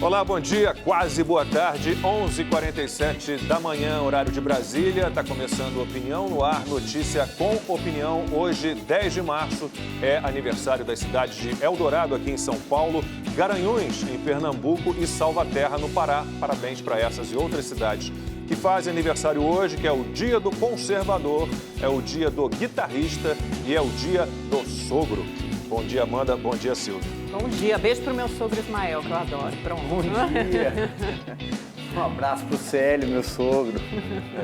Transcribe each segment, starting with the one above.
Olá, bom dia, quase boa tarde, 11h47 da manhã, horário de Brasília. Está começando Opinião no Ar, notícia com opinião. Hoje, 10 de março, é aniversário das cidades de Eldorado, aqui em São Paulo, Garanhuns, em Pernambuco e Salvaterra, no Pará. Parabéns para essas e outras cidades que fazem aniversário hoje, que é o dia do conservador, é o dia do guitarrista e é o dia do sogro. Bom dia, Amanda. Bom dia, Silvia. Bom dia. Beijo pro meu sogro Ismael, que eu adoro. Pronto. Bom dia. Um abraço pro Célio, meu sogro.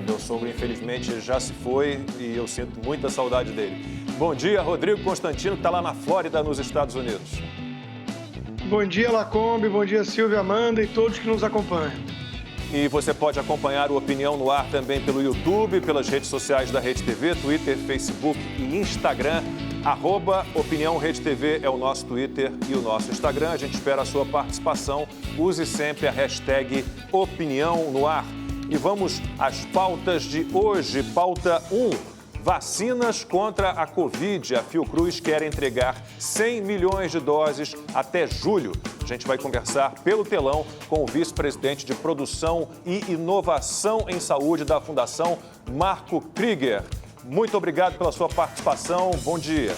Meu sogro, infelizmente, já se foi e eu sinto muita saudade dele. Bom dia, Rodrigo Constantino, que está lá na Flórida, nos Estados Unidos. Bom dia, Lacombe. Bom dia, Silvia, Amanda e todos que nos acompanham. E você pode acompanhar o Opinião no Ar também pelo YouTube, pelas redes sociais da Rede TV, Twitter, Facebook e Instagram. @Opinião Rede TV é o nosso Twitter e o nosso Instagram. A gente espera a sua participação. Use sempre a hashtag Opinião no Ar. E vamos às pautas de hoje. Pauta 1. Vacinas contra a Covid. A Fiocruz quer entregar 100 milhões de doses até julho. A gente vai conversar pelo telão com o vice-presidente de Produção e Inovação em Saúde da Fundação, Marco Krieger. Muito obrigado pela sua participação. Bom dia.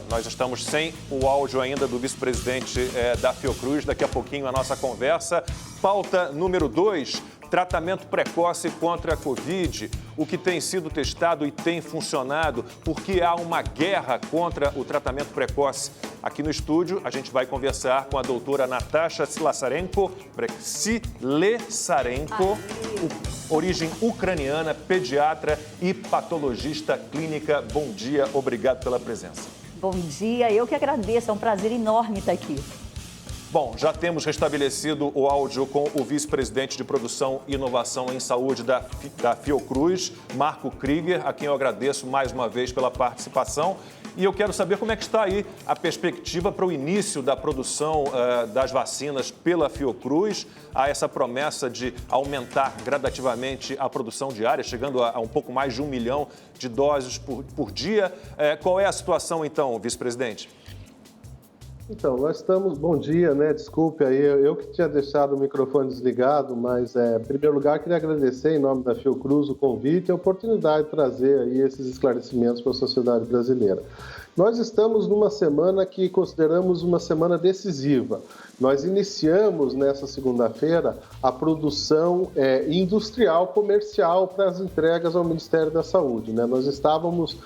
Nós estamos sem o áudio ainda do vice-presidente da Fiocruz. Daqui a pouquinho a nossa conversa. Pauta número 2, tratamento precoce contra a Covid. O que tem sido testado e tem funcionado, porque há uma guerra contra o tratamento precoce. Aqui no estúdio, a gente vai conversar com a doutora Natasha Silasarenko, origem ucraniana, pediatra e patologista clínica. Bom dia, obrigado pela presença. Bom dia, eu que agradeço, é um prazer enorme estar aqui. Bom, já temos restabelecido o áudio com o vice-presidente de Produção e Inovação em Saúde da Fiocruz, Marco Krieger, a quem eu agradeço mais uma vez pela participação. E eu quero saber como é que está aí a perspectiva para o início da produção das vacinas pela Fiocruz. Há essa promessa de aumentar gradativamente a produção diária, chegando a um pouco mais de 1 milhão de doses por dia. Qual é a situação, então, vice-presidente? Então, nós estamos... Bom dia, né? Desculpe aí, eu que tinha deixado o microfone desligado, mas, em primeiro lugar, queria agradecer, em nome da Fiocruz, o convite e a oportunidade de trazer aí esses esclarecimentos para a sociedade brasileira. Nós estamos numa semana que consideramos uma semana decisiva. Nós iniciamos, nessa segunda-feira, a produção industrial, comercial para as entregas ao Ministério da Saúde, né? Nós estávamos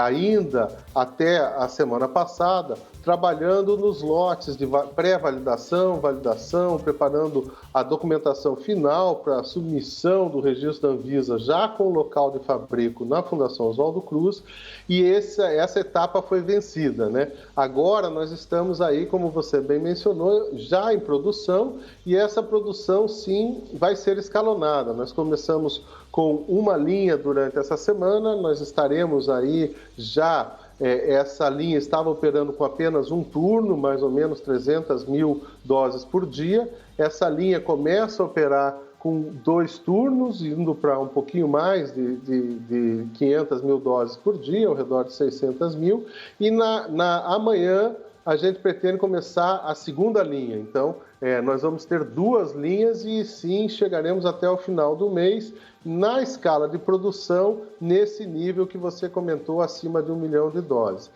ainda, até a semana passada, trabalhando nos lotes de pré-validação, validação, preparando a documentação final para a submissão do registro da Anvisa já com o local de fabrico na Fundação Oswaldo Cruz, e essa etapa foi vencida, né? Agora nós estamos aí, como você bem mencionou, já em produção, e essa produção sim vai ser escalonada. Nós começamos com uma linha durante essa semana, nós estaremos aí já... essa linha estava operando com apenas um turno, mais ou menos 300 mil doses por dia. Essa linha começa a operar com 2 turnos, indo para um pouquinho mais de 500 mil doses por dia, ao redor de 600 mil. E amanhã a gente pretende começar a segunda linha. Então, nós vamos ter 2 linhas e sim chegaremos até o final do mês na escala de produção, nesse nível que você comentou, acima de 1 milhão de doses.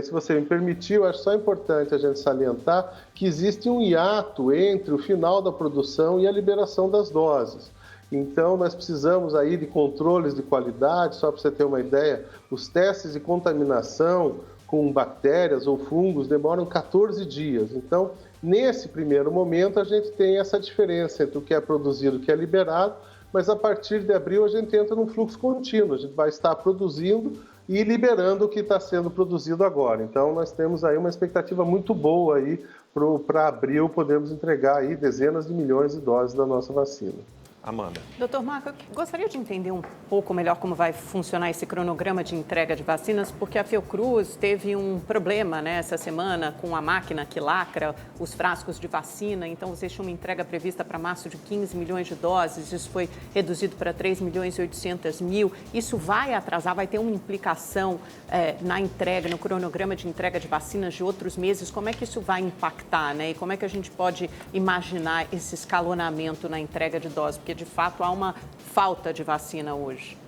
Se você me permitir, eu acho só importante a gente salientar que existe um hiato entre o final da produção e a liberação das doses. Então, nós precisamos aí de controles de qualidade, só para você ter uma ideia, os testes de contaminação com bactérias ou fungos demoram 14 dias. Então, nesse primeiro momento, a gente tem essa diferença entre o que é produzido e o que é liberado, mas a partir de abril a gente entra num fluxo contínuo, a gente vai estar produzindo e liberando o que está sendo produzido agora. Então, nós temos aí uma expectativa muito boa aí para abril, podemos entregar aí dezenas de milhões de doses da nossa vacina. Amanda. Doutor Marco, eu gostaria de entender um pouco melhor como vai funcionar esse cronograma de entrega de vacinas, porque a Fiocruz teve um problema, né, essa semana com a máquina que lacra os frascos de vacina. Então, vocês tinham uma entrega prevista para março de 15 milhões de doses, isso foi reduzido para 3 milhões e 800 mil. Isso vai atrasar, vai ter uma implicação na entrega, no cronograma de entrega de vacinas de outros meses? Como é que isso vai impactar, né? E como é que a gente pode imaginar esse escalonamento na entrega de doses? Porque, de fato, há uma falta de vacina hoje.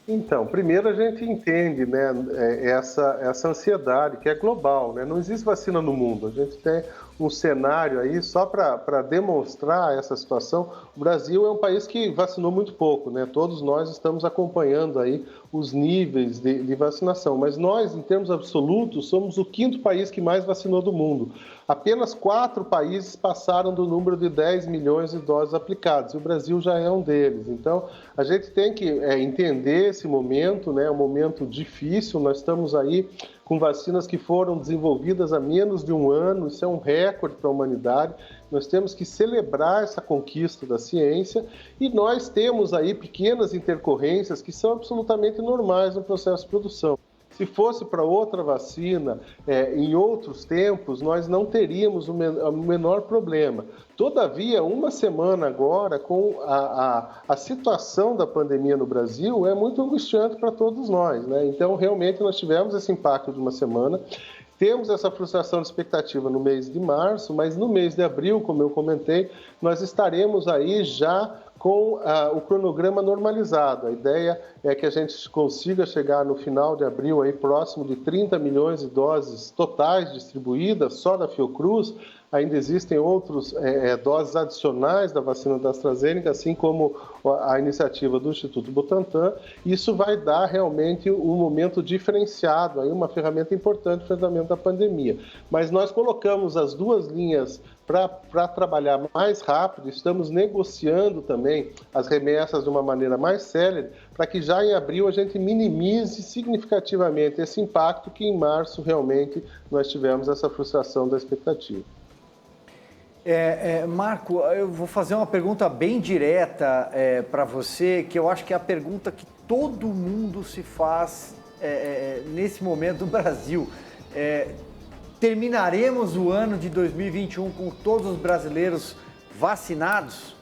Então, primeiro a gente entende, né, essa ansiedade que é global, né? Não existe vacina no mundo. A gente tem um cenário aí, só para demonstrar essa situação, o Brasil é um país que vacinou muito pouco, né? Todos nós estamos acompanhando aí os níveis de vacinação, mas nós, em termos absolutos, somos o 5º país que mais vacinou do mundo. Apenas 4 países passaram do número de 10 milhões de doses aplicadas, e o Brasil já é um deles. Então, a gente tem que entender esse momento, né? É um momento difícil, nós estamos aí com vacinas que foram desenvolvidas há menos de um ano, isso é um recorde para a humanidade. Nós temos que celebrar essa conquista da ciência e nós temos aí pequenas intercorrências que são absolutamente normais no processo de produção. Se fosse para outra vacina, em outros tempos, nós não teríamos o menor problema. Todavia, uma semana agora, com a situação da pandemia no Brasil, é muito angustiante para todos nós, né? Então, realmente, nós tivemos esse impacto de uma semana. Temos essa frustração de expectativa no mês de março, mas no mês de abril, como eu comentei, nós estaremos aí já com o cronograma normalizado. A ideia é que a gente consiga chegar no final de abril aí próximo de 30 milhões de doses totais distribuídas só da Fiocruz. Ainda existem outras doses adicionais da vacina da AstraZeneca, assim como a iniciativa do Instituto Butantan. Isso vai dar realmente um momento diferenciado, aí uma ferramenta importante para o enfrentamento da pandemia. Mas nós colocamos as duas linhas para trabalhar mais rápido, estamos negociando também as remessas de uma maneira mais célere, para que já em abril a gente minimize significativamente esse impacto que em março realmente nós tivemos essa frustração da expectativa. Marco, eu vou fazer uma pergunta bem direta para você, que eu acho que é a pergunta que todo mundo se faz nesse momento no Brasil. Terminaremos o ano de 2021 com todos os brasileiros vacinados?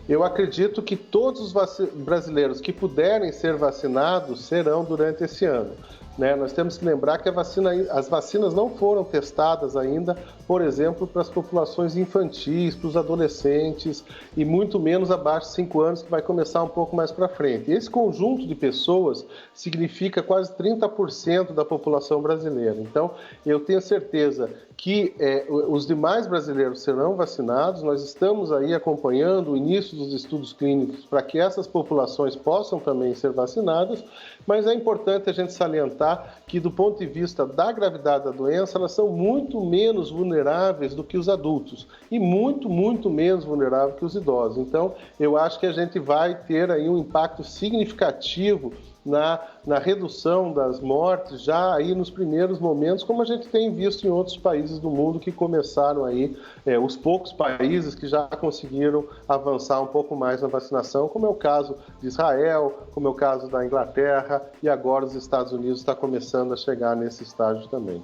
Eu acredito que todos os brasileiros que puderem ser vacinados serão durante esse ano. Né? Nós temos que lembrar que as vacinas não foram testadas ainda, por exemplo, para as populações infantis, para os adolescentes e muito menos abaixo de 5 anos, que vai começar um pouco mais para frente. Esse conjunto de pessoas significa quase 30% da população brasileira. Então, eu tenho certeza que os demais brasileiros serão vacinados. Nós estamos aí acompanhando o início dos estudos clínicos para que essas populações possam também ser vacinadas, mas é importante a gente salientar que, do ponto de vista da gravidade da doença, elas são muito menos vulneráveis do que os adultos e muito, muito menos vulneráveis que os idosos. Então, eu acho que a gente vai ter aí um impacto significativo na redução das mortes já aí nos primeiros momentos, como a gente tem visto em outros países do mundo que começaram aí, os poucos países que já conseguiram avançar um pouco mais na vacinação, como é o caso de Israel, como é o caso da Inglaterra, e agora os Estados Unidos está começando a chegar nesse estágio também.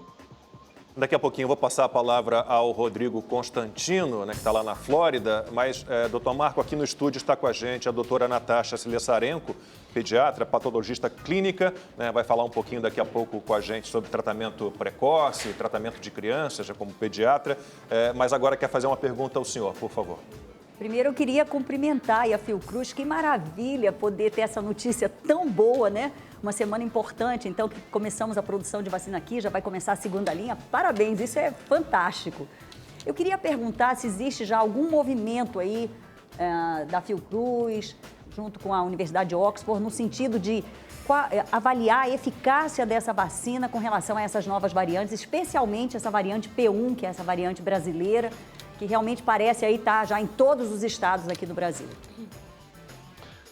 Daqui a pouquinho eu vou passar a palavra ao Rodrigo Constantino, né, que está lá na Flórida, mas, doutor Marco, aqui no estúdio está com a gente a doutora Natasha Silessarenko, pediatra, patologista clínica, né, vai falar um pouquinho daqui a pouco com a gente sobre tratamento precoce, tratamento de crianças, já como pediatra, mas agora quer fazer uma pergunta ao senhor, por favor. Primeiro, eu queria cumprimentar a Fiocruz, que maravilha poder ter essa notícia tão boa, né? Uma semana importante, então, que começamos a produção de vacina aqui, já vai começar a segunda linha. Parabéns, isso é fantástico. Eu queria perguntar se existe já algum movimento aí da Fiocruz, junto com a Universidade de Oxford, no sentido de avaliar a eficácia dessa vacina com relação a essas novas variantes, especialmente essa variante P1, que é essa variante brasileira, que realmente parece aí estar já em todos os estados aqui do Brasil.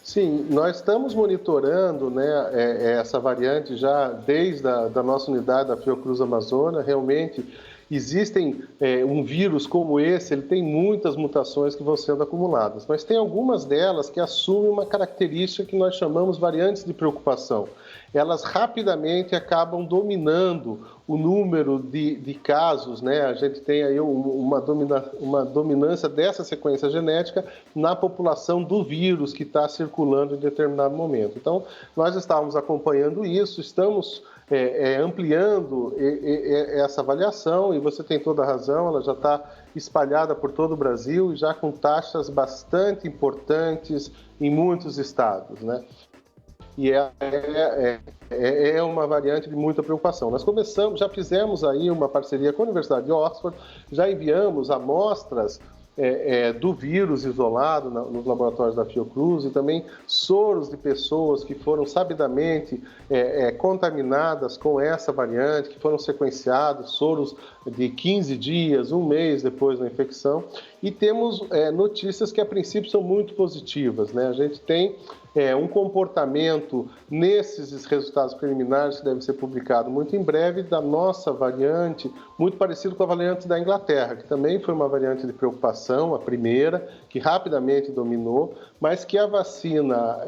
Sim, nós estamos monitorando, né, essa variante já desde a da nossa unidade da Fiocruz Amazônia, realmente, existem um vírus como esse, ele tem muitas mutações que vão sendo acumuladas, mas tem algumas delas que assumem uma característica que nós chamamos variantes de preocupação. Elas rapidamente acabam dominando o número de casos, né? A gente tem aí uma dominância dessa sequência genética na população do vírus que está circulando em determinado momento. Então, nós estávamos acompanhando isso, estamos ampliando essa avaliação, e você tem toda a razão, ela já está espalhada por todo o Brasil e já com taxas bastante importantes em muitos estados, né? E é uma variante de muita preocupação. Nós já fizemos aí uma parceria com a Universidade de Oxford, já enviamos amostras do vírus isolado nos laboratórios da Fiocruz e também soros de pessoas que foram sabidamente contaminadas com essa variante, que foram sequenciados, soros de 15 dias, um mês depois da infecção, e temos notícias que a princípio são muito positivas, né? A gente tem um comportamento nesses resultados preliminares que deve ser publicado muito em breve da nossa variante, muito parecido com a variante da Inglaterra, que também foi uma variante de preocupação, a primeira, que rapidamente dominou, mas que a vacina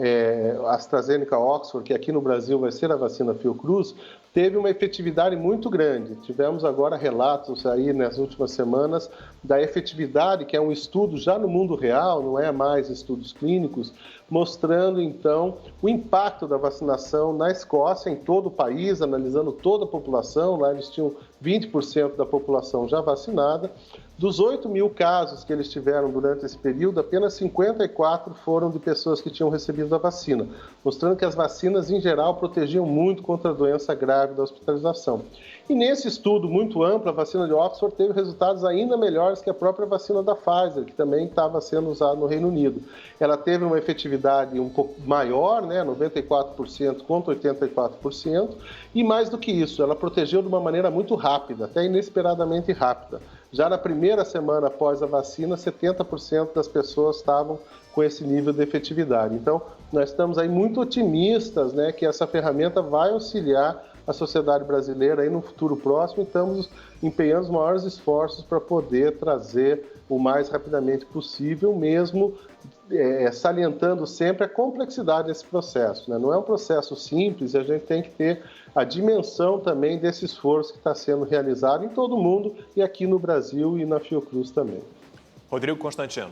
AstraZeneca Oxford, que aqui no Brasil vai ser a vacina Fiocruz, teve uma efetividade muito grande. Tivemos agora relatos aí nas últimas semanas da efetividade, que é um estudo já no mundo real, não é mais estudos clínicos, mostrando então o impacto da vacinação na Escócia, em todo o país, analisando toda a população. Lá eles tinham 20% da população já vacinada. Dos 8 mil casos que eles tiveram durante esse período, apenas 54 foram de pessoas que tinham recebido a vacina, mostrando que as vacinas, em geral, protegiam muito contra a doença grave da hospitalização. E nesse estudo muito amplo, a vacina de Oxford teve resultados ainda melhores que a própria vacina da Pfizer, que também estava sendo usada no Reino Unido. Ela teve uma efetividade um pouco maior, né, 94% contra 84%, e mais do que isso, ela protegeu de uma maneira muito rápida, até inesperadamente rápida. Já na primeira semana após a vacina, 70% das pessoas estavam com esse nível de efetividade. Então, nós estamos aí muito otimistas, né, que essa ferramenta vai auxiliar a sociedade brasileira aí no futuro próximo, e estamos empenhando os maiores esforços para poder trazer o mais rapidamente possível, mesmo salientando sempre a complexidade desse processo, né? Não é um processo simples, e a gente tem que ter a dimensão também desse esforço que está sendo realizado em todo o mundo, e aqui no Brasil e na Fiocruz também. Rodrigo Constantino.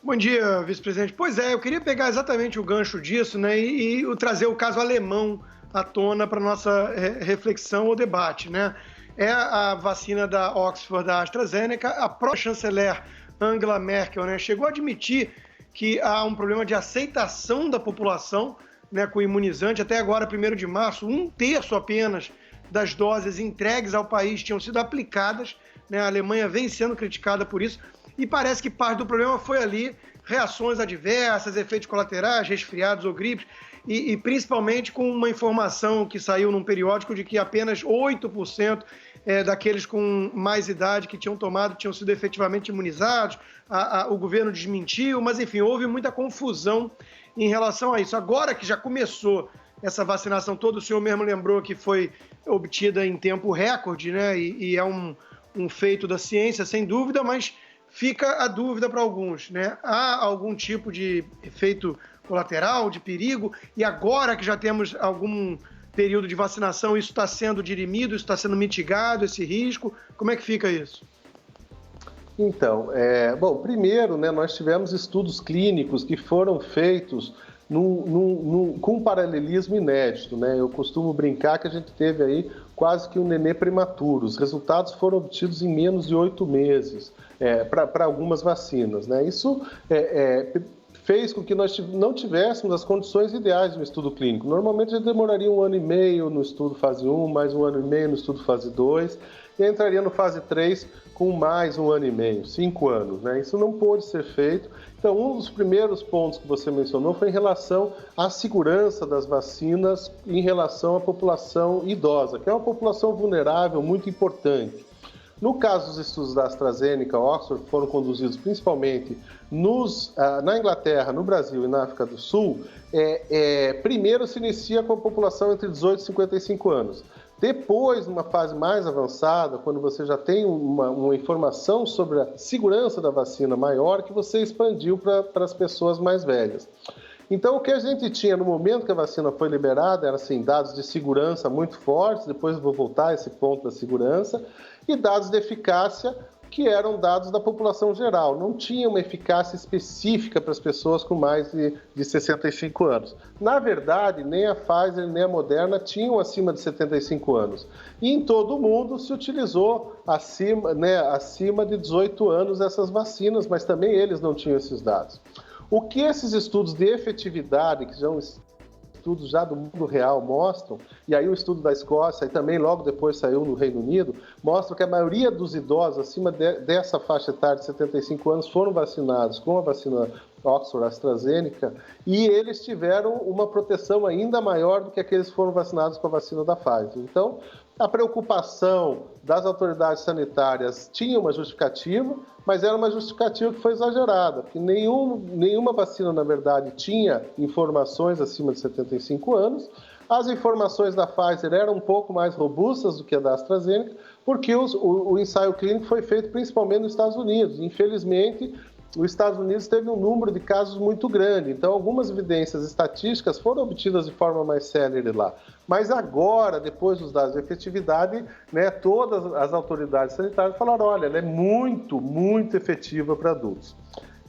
Bom dia, vice-presidente. Pois é, eu queria pegar exatamente o gancho disso, né, e trazer o caso alemão à tona para nossa reflexão ou debate, né? É a vacina da Oxford, da AstraZeneca. A própria chanceler Angela Merkel, né, chegou a admitir que há um problema de aceitação da população, né, com o imunizante. Até agora, 1º de março, 1/3 apenas das doses entregues ao país tinham sido aplicadas, né? A Alemanha vem sendo criticada por isso, e parece que parte do problema foi ali reações adversas, efeitos colaterais, resfriados ou gripes, e principalmente com uma informação que saiu num periódico de que apenas 8% daqueles com mais idade que tinham tomado tinham sido efetivamente imunizados. O governo desmentiu, mas enfim, houve muita confusão em relação a isso. Agora que já começou essa vacinação toda, o senhor mesmo lembrou que foi obtida em tempo recorde, né? E é um feito da ciência, sem dúvida, mas fica a dúvida para alguns, né? Há algum tipo de efeito colateral, de perigo, e agora que já temos algum período de vacinação, isso está sendo dirimido, isso está sendo mitigado, esse risco? Como é que fica isso? Então, bom, primeiro, né, nós tivemos estudos clínicos que foram feitos com um paralelismo inédito, né? Eu costumo brincar que a gente teve aí quase que um nenê prematuro. Os resultados foram obtidos em menos de 8 meses para algumas vacinas, né? Isso fez com que nós não tivéssemos as condições ideais de um estudo clínico. Normalmente a gente demoraria 1 ano e meio no estudo fase 1, mais 1 ano e meio no estudo fase 2, e entraria no fase 3 com mais 1 ano e meio, 5 anos, né? Isso não pôde ser feito. Então, um dos primeiros pontos que você mencionou foi em relação à segurança das vacinas em relação à população idosa, que é uma população vulnerável muito importante. No caso dos estudos da AstraZeneca, Oxford, que foram conduzidos principalmente na Inglaterra, no Brasil e na África do Sul, primeiro se inicia com a população entre 18 e 55 anos. Depois, numa fase mais avançada, quando você já tem uma informação sobre a segurança da vacina maior, que você expandiu para as pessoas mais velhas. Então, o que a gente tinha no momento que a vacina foi liberada eram assim, dados de segurança muito fortes, depois eu vou voltar a esse ponto da segurança, e dados de eficácia que eram dados da população geral. Não tinha uma eficácia específica para as pessoas com mais de 65 anos. Na verdade, nem a Pfizer nem a Moderna tinham acima de 75 anos. E em todo o mundo se utilizou acima de 18 anos essas vacinas, mas também eles não tinham esses dados. O que esses estudos de efetividade, que são estudos já do mundo real, mostram, e aí o estudo da Escócia, e também logo depois saiu no Reino Unido, mostra que a maioria dos idosos acima dessa faixa etária de 75 anos foram vacinados com a vacina Oxford AstraZeneca, e eles tiveram uma proteção ainda maior do que aqueles que foram vacinados com a vacina da Pfizer. Então, a preocupação das autoridades sanitárias tinha uma justificativa, mas era uma justificativa que foi exagerada, porque nenhuma vacina, na verdade, tinha informações acima de 75 anos. As informações da Pfizer eram um pouco mais robustas do que a da AstraZeneca, porque o ensaio clínico foi feito principalmente nos Estados Unidos. Infelizmente, os Estados Unidos teve um número de casos muito grande, então algumas evidências estatísticas foram obtidas de forma mais célere lá. Mas agora, depois dos dados de efetividade, todas as autoridades sanitárias falaram, olha, ela é muito, muito efetiva para adultos.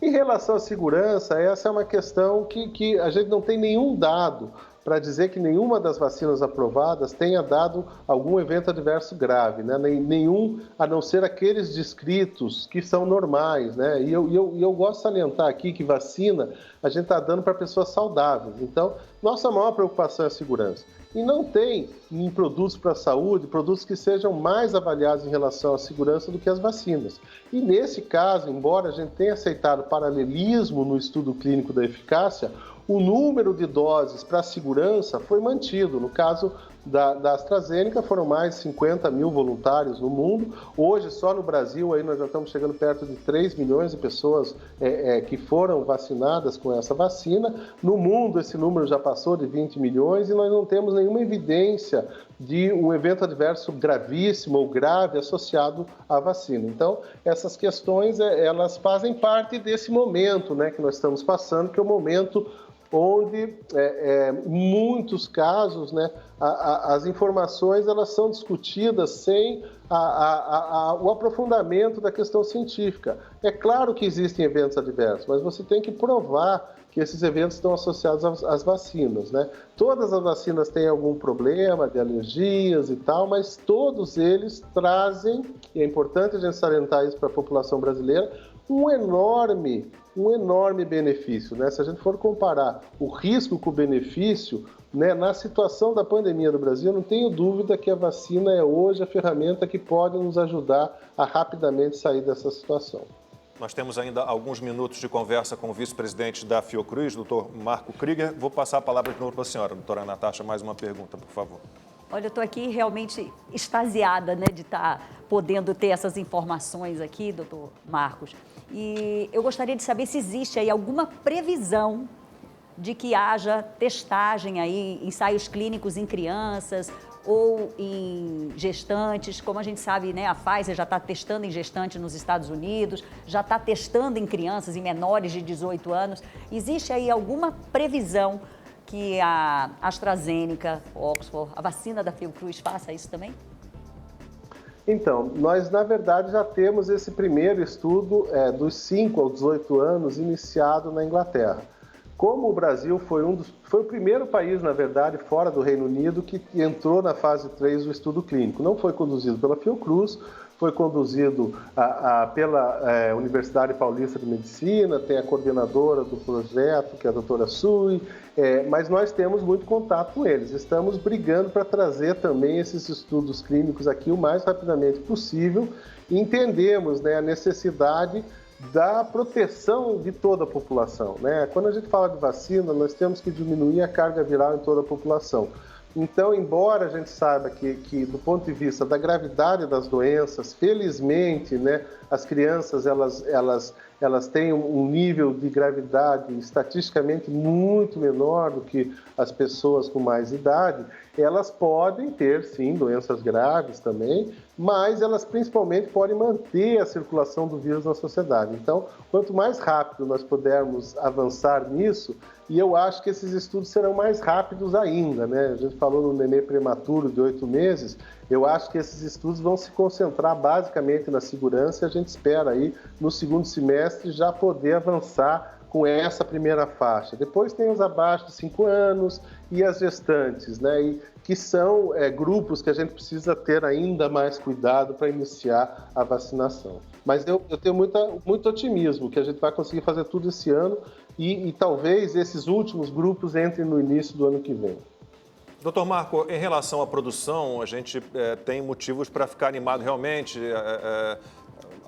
Em relação à segurança, essa é uma questão que a gente não tem nenhum dado para dizer que nenhuma das vacinas aprovadas tenha dado algum evento adverso grave, nenhum, a não ser aqueles descritos que são normais, E eu gosto de salientar aqui que vacina a gente está dando para pessoas saudáveis. Então, nossa maior preocupação é a segurança. E não tem em produtos para a saúde, produtos que sejam mais avaliados em relação à segurança do que as vacinas. E nesse caso, embora a gente tenha aceitado paralelismo no estudo clínico da eficácia, o número de doses para a segurança foi mantido. No caso da AstraZeneca, foram mais de 50 mil voluntários no mundo. Hoje, só no Brasil, aí nós já estamos chegando perto de 3 milhões de pessoas que foram vacinadas com essa vacina. No mundo, esse número já passou de 20 milhões e nós não temos nenhuma evidência de um evento adverso gravíssimo ou grave associado à vacina. Então, essas questões, elas fazem parte desse momento que nós estamos passando, que é o momento onde, em muitos casos, as informações elas são discutidas sem o aprofundamento da questão científica. É claro que existem eventos adversos, mas você tem que provar que esses eventos estão associados às vacinas, Todas as vacinas têm algum problema de alergias e tal, mas todos eles trazem, e é importante a gente salientar isso para a população brasileira, um enorme benefício. Se a gente for comparar o risco com o benefício, na situação da pandemia no Brasil, eu não tenho dúvida que a vacina é hoje a ferramenta que pode nos ajudar a rapidamente sair dessa situação. Nós temos ainda alguns minutos de conversa com o vice-presidente da Fiocruz, doutor Marco Krieger. Vou passar a palavra de novo para a senhora. Doutora Natasha, mais uma pergunta, por favor. Olha, eu estou aqui realmente extasiada de estar podendo ter essas informações aqui, doutor Marcos. E eu gostaria de saber se existe aí alguma previsão de que haja testagem aí, ensaios clínicos em crianças ou em gestantes. Como a gente sabe, a Pfizer já está testando em gestantes nos Estados Unidos, já está testando em crianças e menores de 18 anos. Existe aí alguma previsão que a AstraZeneca, Oxford, a vacina da Fiocruz faça isso também? Então, nós na verdade já temos esse primeiro estudo dos 5 aos 18 anos iniciado na Inglaterra. Como o Brasil foi o primeiro país, na verdade, fora do Reino Unido, que entrou na fase 3 do estudo clínico. Não foi conduzido pela Fiocruz, foi conduzido pela Universidade Paulista de Medicina, tem a coordenadora do projeto, que é a doutora Sui, mas nós temos muito contato com eles. Estamos brigando para trazer também esses estudos clínicos aqui o mais rapidamente possível e entendemos a necessidade da proteção de toda a população. Quando a gente fala de vacina, nós temos que diminuir a carga viral em toda a população. Então, embora a gente saiba que do ponto de vista da gravidade das doenças, felizmente, as crianças elas elas têm um nível de gravidade estatisticamente muito menor do que as pessoas com mais idade, elas podem ter, sim, doenças graves também, mas elas principalmente podem manter a circulação do vírus na sociedade. Então, quanto mais rápido nós pudermos avançar nisso, e eu acho que esses estudos serão mais rápidos ainda, né? A gente falou no nenê prematuro de 8 meses, eu acho que esses estudos vão se concentrar basicamente na segurança e a gente espera aí, no segundo semestre, já poder avançar com essa primeira faixa. Depois tem os abaixo de 5 anos e as gestantes, né? E que são grupos que a gente precisa ter ainda mais cuidado para iniciar a vacinação. Mas eu tenho muito otimismo que a gente vai conseguir fazer tudo esse ano e talvez esses últimos grupos entrem no início do ano que vem. Doutor Marco, em relação à produção, a gente tem motivos para ficar animado realmente.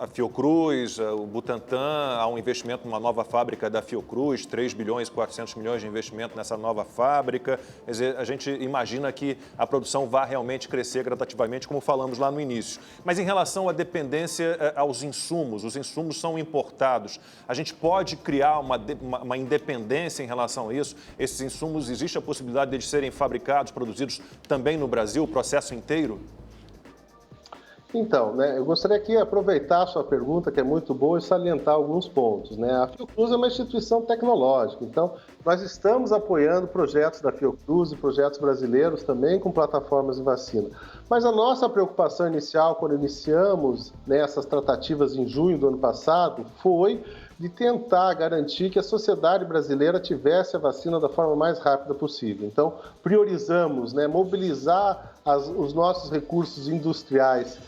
A Fiocruz, o Butantan, há um investimento numa nova fábrica da Fiocruz, 3 bilhões e 400 milhões de investimento nessa nova fábrica. Quer dizer, a gente imagina que a produção vai realmente crescer gradativamente, como falamos lá no início. Mas em relação à dependência aos insumos, os insumos são importados. A gente pode criar uma independência em relação a isso? Esses insumos, existe a possibilidade de serem fabricados, produzidos também no Brasil, o processo inteiro? Então, né, eu gostaria aqui de aproveitar a sua pergunta, que é muito boa, e salientar alguns pontos, né? A Fiocruz é uma instituição tecnológica, então nós estamos apoiando projetos da Fiocruz e projetos brasileiros também com plataformas de vacina. Mas a nossa preocupação inicial, quando iniciamos essas tratativas em junho do ano passado, foi de tentar garantir que a sociedade brasileira tivesse a vacina da forma mais rápida possível. Então, priorizamos, né, mobilizar os nossos recursos industriais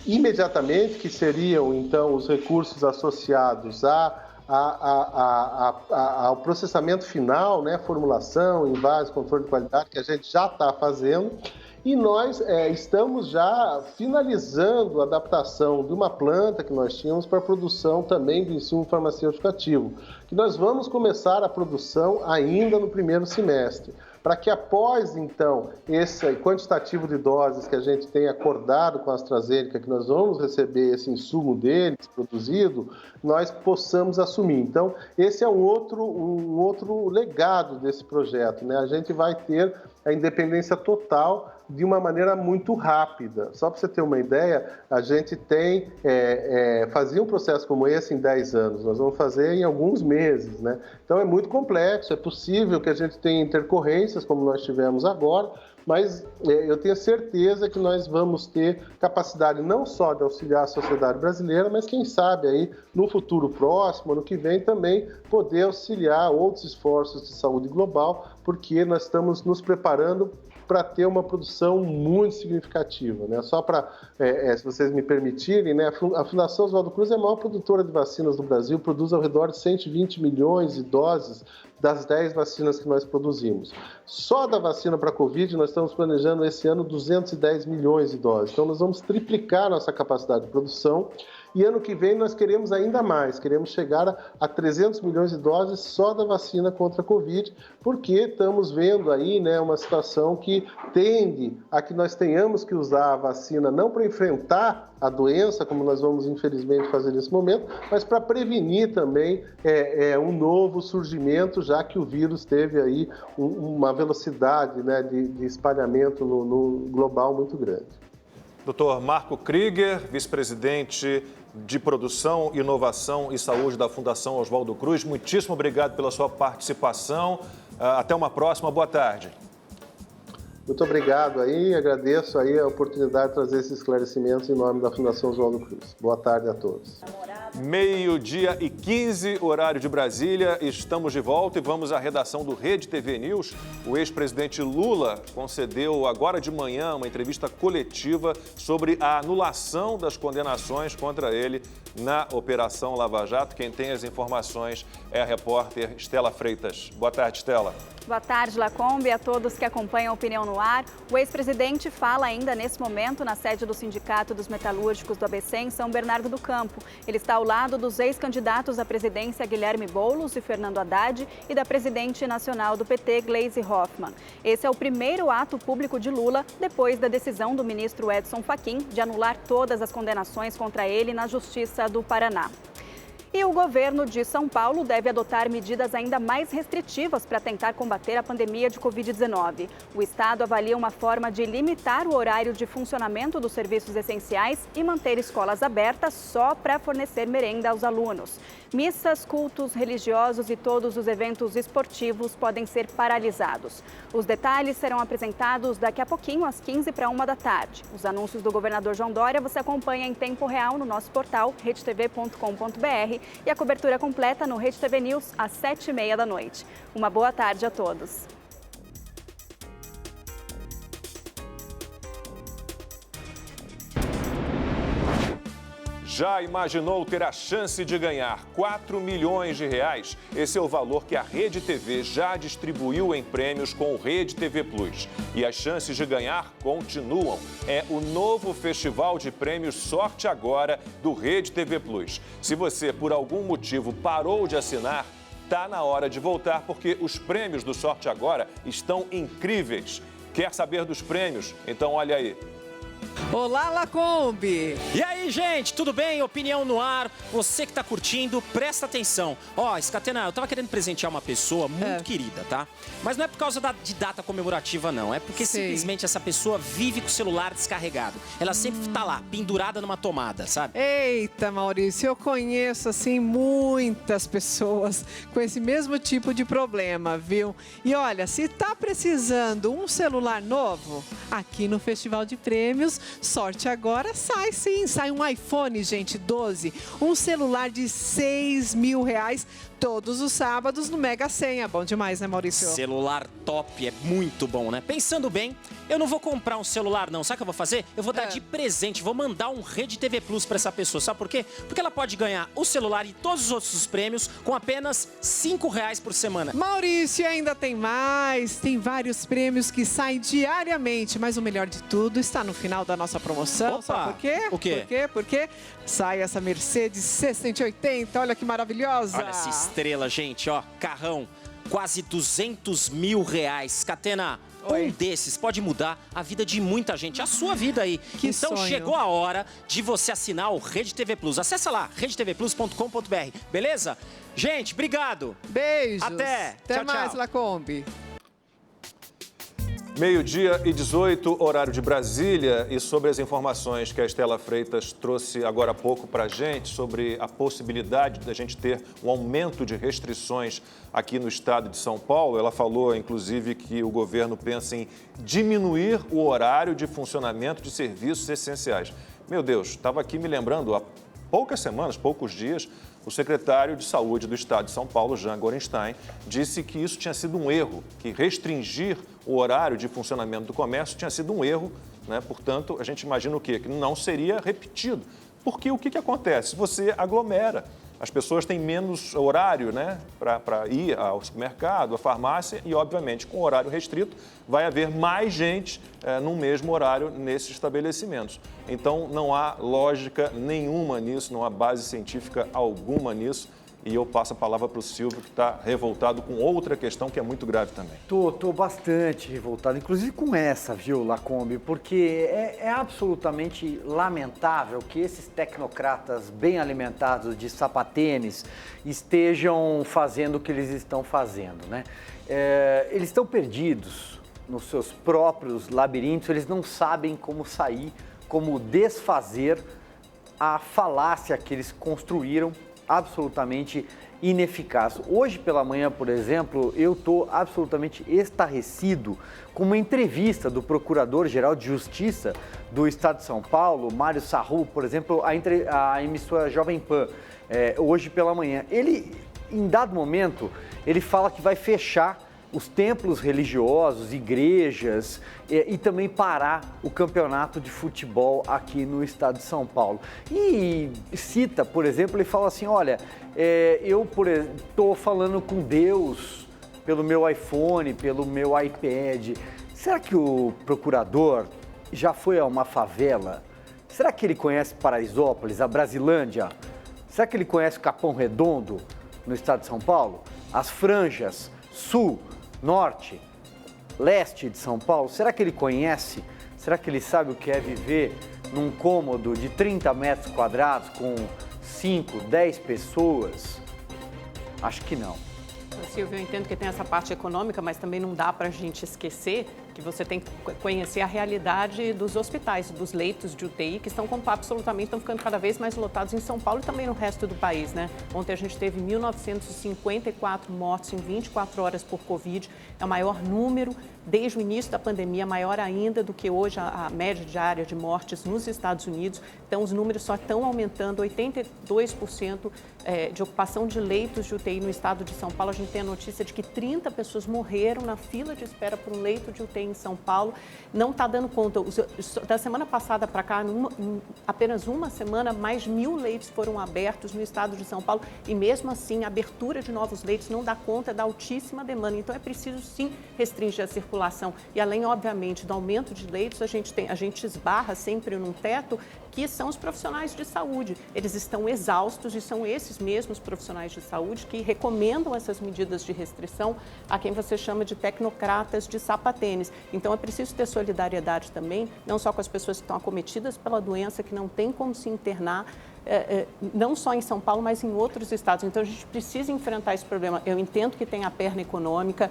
imediatamente, que seriam, então, os recursos associados ao processamento final, né, formulação, envase, controle de qualidade, que a gente já está fazendo. E nós estamos já finalizando a adaptação de uma planta que nós tínhamos para a produção também do insumo farmacêutico ativo, que nós vamos começar a produção ainda no primeiro semestre, para que após, então, esse quantitativo de doses que a gente tem acordado com a AstraZeneca, que nós vamos receber esse insumo deles produzido, nós possamos assumir. Então, esse é um outro legado desse projeto, né? A gente vai ter a independência total de uma maneira muito rápida. Só para você ter uma ideia, a gente tem, fazia um processo como esse em 10 anos, nós vamos fazer em alguns meses, né? Então é muito complexo, é possível que a gente tenha intercorrências, como nós tivemos agora, mas eu tenho certeza que nós vamos ter capacidade não só de auxiliar a sociedade brasileira, mas quem sabe aí no futuro próximo, ano que vem, também poder auxiliar outros esforços de saúde global, porque nós estamos nos preparando para ter uma produção muito significativa, né? Só para, se vocês me permitirem, né? A Fundação Oswaldo Cruz é a maior produtora de vacinas do Brasil, produz ao redor de 120 milhões de doses das 10 vacinas que nós produzimos. Só da vacina para a Covid, nós estamos planejando esse ano 210 milhões de doses. Então, nós vamos triplicar nossa capacidade de produção. E ano que vem nós queremos ainda mais, queremos chegar a 300 milhões de doses só da vacina contra a Covid, porque estamos vendo aí, né, uma situação que tende a que nós tenhamos que usar a vacina não para enfrentar a doença, como nós vamos infelizmente fazer nesse momento, mas para prevenir também um novo surgimento, já que o vírus teve aí uma velocidade, né, de espalhamento no global muito grande. Dr. Marco Krieger, vice-presidente de Produção, Inovação e Saúde da Fundação Oswaldo Cruz, muitíssimo obrigado pela sua participação. Até uma próxima. Boa tarde. Muito obrigado aí, agradeço aí a oportunidade de trazer esses esclarecimentos em nome da Fundação Oswaldo Cruz. Boa tarde a todos. 12h15, horário de Brasília. Estamos de volta e vamos à redação do Rede TV News. O ex-presidente Lula concedeu agora de manhã uma entrevista coletiva sobre a anulação das condenações contra ele na Operação Lava Jato. Quem tem as informações é a repórter Estela Freitas. Boa tarde, Estela. Boa tarde, Lacombe, e a todos que acompanham a Opinião no Ar. O ex-presidente fala ainda nesse momento na sede do Sindicato dos Metalúrgicos do ABC em São Bernardo do Campo. Ele está ao lado dos ex-candidatos à presidência Guilherme Boulos e Fernando Haddad e da presidente nacional do PT, Gleisi Hoffmann. Esse é o primeiro ato público de Lula depois da decisão do ministro Edson Fachin de anular todas as condenações contra ele na Justiça do Paraná. E o governo de São Paulo deve adotar medidas ainda mais restritivas para tentar combater a pandemia de Covid-19. O estado avalia uma forma de limitar o horário de funcionamento dos serviços essenciais e manter escolas abertas só para fornecer merenda aos alunos. Missas, cultos religiosos e todos os eventos esportivos podem ser paralisados. Os detalhes serão apresentados daqui a pouquinho, às 15h45. Os anúncios do governador João Dória você acompanha em tempo real no nosso portal redetv.com.br e a cobertura completa no Rede TV News às 19h30. Uma boa tarde a todos. Já imaginou ter a chance de ganhar 4 milhões de reais? Esse é o valor que a Rede TV já distribuiu em prêmios com o Rede TV Plus. E as chances de ganhar continuam. É o novo Festival de Prêmios Sorte Agora do Rede TV Plus. Se você, por algum motivo, parou de assinar, tá na hora de voltar, porque os prêmios do Sorte Agora estão incríveis. Quer saber dos prêmios? Então olha aí. Olá, Lacombe! E aí, gente, tudo bem? Opinião no ar. Você que tá curtindo, presta atenção. Ó, Scatena, eu tava querendo presentear uma pessoa muito querida, tá? Mas não é por causa de data comemorativa, não. É porque simplesmente essa pessoa vive com o celular descarregado. Ela sempre tá lá, pendurada numa tomada, sabe? Eita, Maurício, eu conheço, assim, muitas pessoas com esse mesmo tipo de problema, viu? E olha, se tá precisando um celular novo, aqui no Festival de Prêmios, Sorte Agora sai sim, sai um iPhone, gente, 12, um celular de R$6 mil, todos os sábados no Mega Senha. Bom demais, né, Maurício? Celular top, é muito bom, né? Pensando bem, eu não vou comprar um celular, não. Sabe o que eu vou fazer? Eu vou dar de presente, vou mandar um Rede TV Plus pra essa pessoa. Sabe por quê? Porque ela pode ganhar o celular e todos os outros prêmios com apenas R$5 por semana. Maurício, ainda tem mais. Tem vários prêmios que saem diariamente, mas o melhor de tudo está no final da nossa promoção. Opa! Sabe por quê? O quê? Por quê? Porque sai essa Mercedes C180, olha que maravilhosa. Olha essa estrela, gente, ó, carrão, quase R$200 mil. Scatena, um desses pode mudar a vida de muita gente, a sua vida aí. Que então sonho. Chegou a hora de você assinar o Rede TV Plus. Acessa lá, redetvplus.com.br, beleza? Gente, obrigado. Beijos. Até tchau, mais, tchau. Lacombe. 12h18, horário de Brasília, e sobre as informações que a Estela Freitas trouxe agora há pouco para a gente, sobre a possibilidade da gente ter um aumento de restrições aqui no estado de São Paulo. Ela falou, inclusive, que o governo pensa em diminuir o horário de funcionamento de serviços essenciais. Meu Deus, estava aqui me lembrando, há poucas semanas, poucos dias, o secretário de Saúde do estado de São Paulo, Jean Gorenstein, disse que isso tinha sido um erro, que restringir o horário de funcionamento do comércio tinha sido um erro, né? Portanto, a gente imagina o quê? Que não seria repetido. Porque o que acontece? Você aglomera. As pessoas têm menos horário, né, para ir ao supermercado, à farmácia, e, obviamente, com horário restrito, vai haver mais gente no mesmo horário nesses estabelecimentos. Então, não há lógica nenhuma nisso, não há base científica alguma nisso. E eu passo a palavra para o Silvio, que está revoltado com outra questão que é muito grave também. Tô bastante revoltado, inclusive com essa, viu, Lacombe? Porque é absolutamente lamentável que esses tecnocratas bem alimentados de sapatênis estejam fazendo o que eles estão fazendo, né? Eles estão perdidos nos seus próprios labirintos, eles não sabem como sair, como desfazer a falácia que eles construíram, absolutamente ineficaz. Hoje pela manhã, por exemplo, eu estou absolutamente estarrecido com uma entrevista do Procurador-Geral de Justiça do Estado de São Paulo, Mário Sarru, por exemplo, a emissora Jovem Pan, hoje pela manhã. Ele, em dado momento, ele fala que vai fechar os templos religiosos, igrejas e também parar o campeonato de futebol aqui no estado de São Paulo. E cita, por exemplo, ele fala assim, olha, eu estou falando com Deus pelo meu iPhone, pelo meu iPad. Será que o procurador já foi a uma favela? Será que ele conhece Paraisópolis, a Brasilândia? Será que ele conhece Capão Redondo, no estado de São Paulo? As franjas, sul, norte, leste de São Paulo, será que ele conhece? Será que ele sabe o que é viver num cômodo de 30 metros quadrados com 5, 10 pessoas? Acho que não. Silvio, eu entendo que tem essa parte econômica, mas também não dá para a gente esquecer que você tem que conhecer a realidade dos hospitais, dos leitos de UTI, que estão ficando cada vez mais lotados em São Paulo e também no resto do país, né? Ontem a gente teve 1.954 mortes em 24 horas por Covid, é o maior número desde o início da pandemia, maior ainda do que hoje a média diária de mortes nos Estados Unidos. Então, os números só estão aumentando, 82% de ocupação de leitos de UTI no estado de São Paulo. A gente tem a notícia de que 30 pessoas morreram na fila de espera por um leito de UTI em São Paulo. Não está dando conta. Da semana passada para cá, em apenas uma semana, mais 1.000 leitos foram abertos no estado de São Paulo e, mesmo assim, a abertura de novos leitos não dá conta da altíssima demanda. Então, é preciso, sim, restringir a circulação. E, além, obviamente, do aumento de leitos, a gente esbarra sempre num teto, que são os profissionais de saúde. Eles estão exaustos e são esses mesmos profissionais de saúde que recomendam essas medidas de restrição a quem você chama de tecnocratas de sapatênis. Então, é preciso ter solidariedade também, não só com as pessoas que estão acometidas pela doença, que não tem como se internar, não só em São Paulo, mas em outros estados. Então, a gente precisa enfrentar esse problema. Eu entendo que tem a perna econômica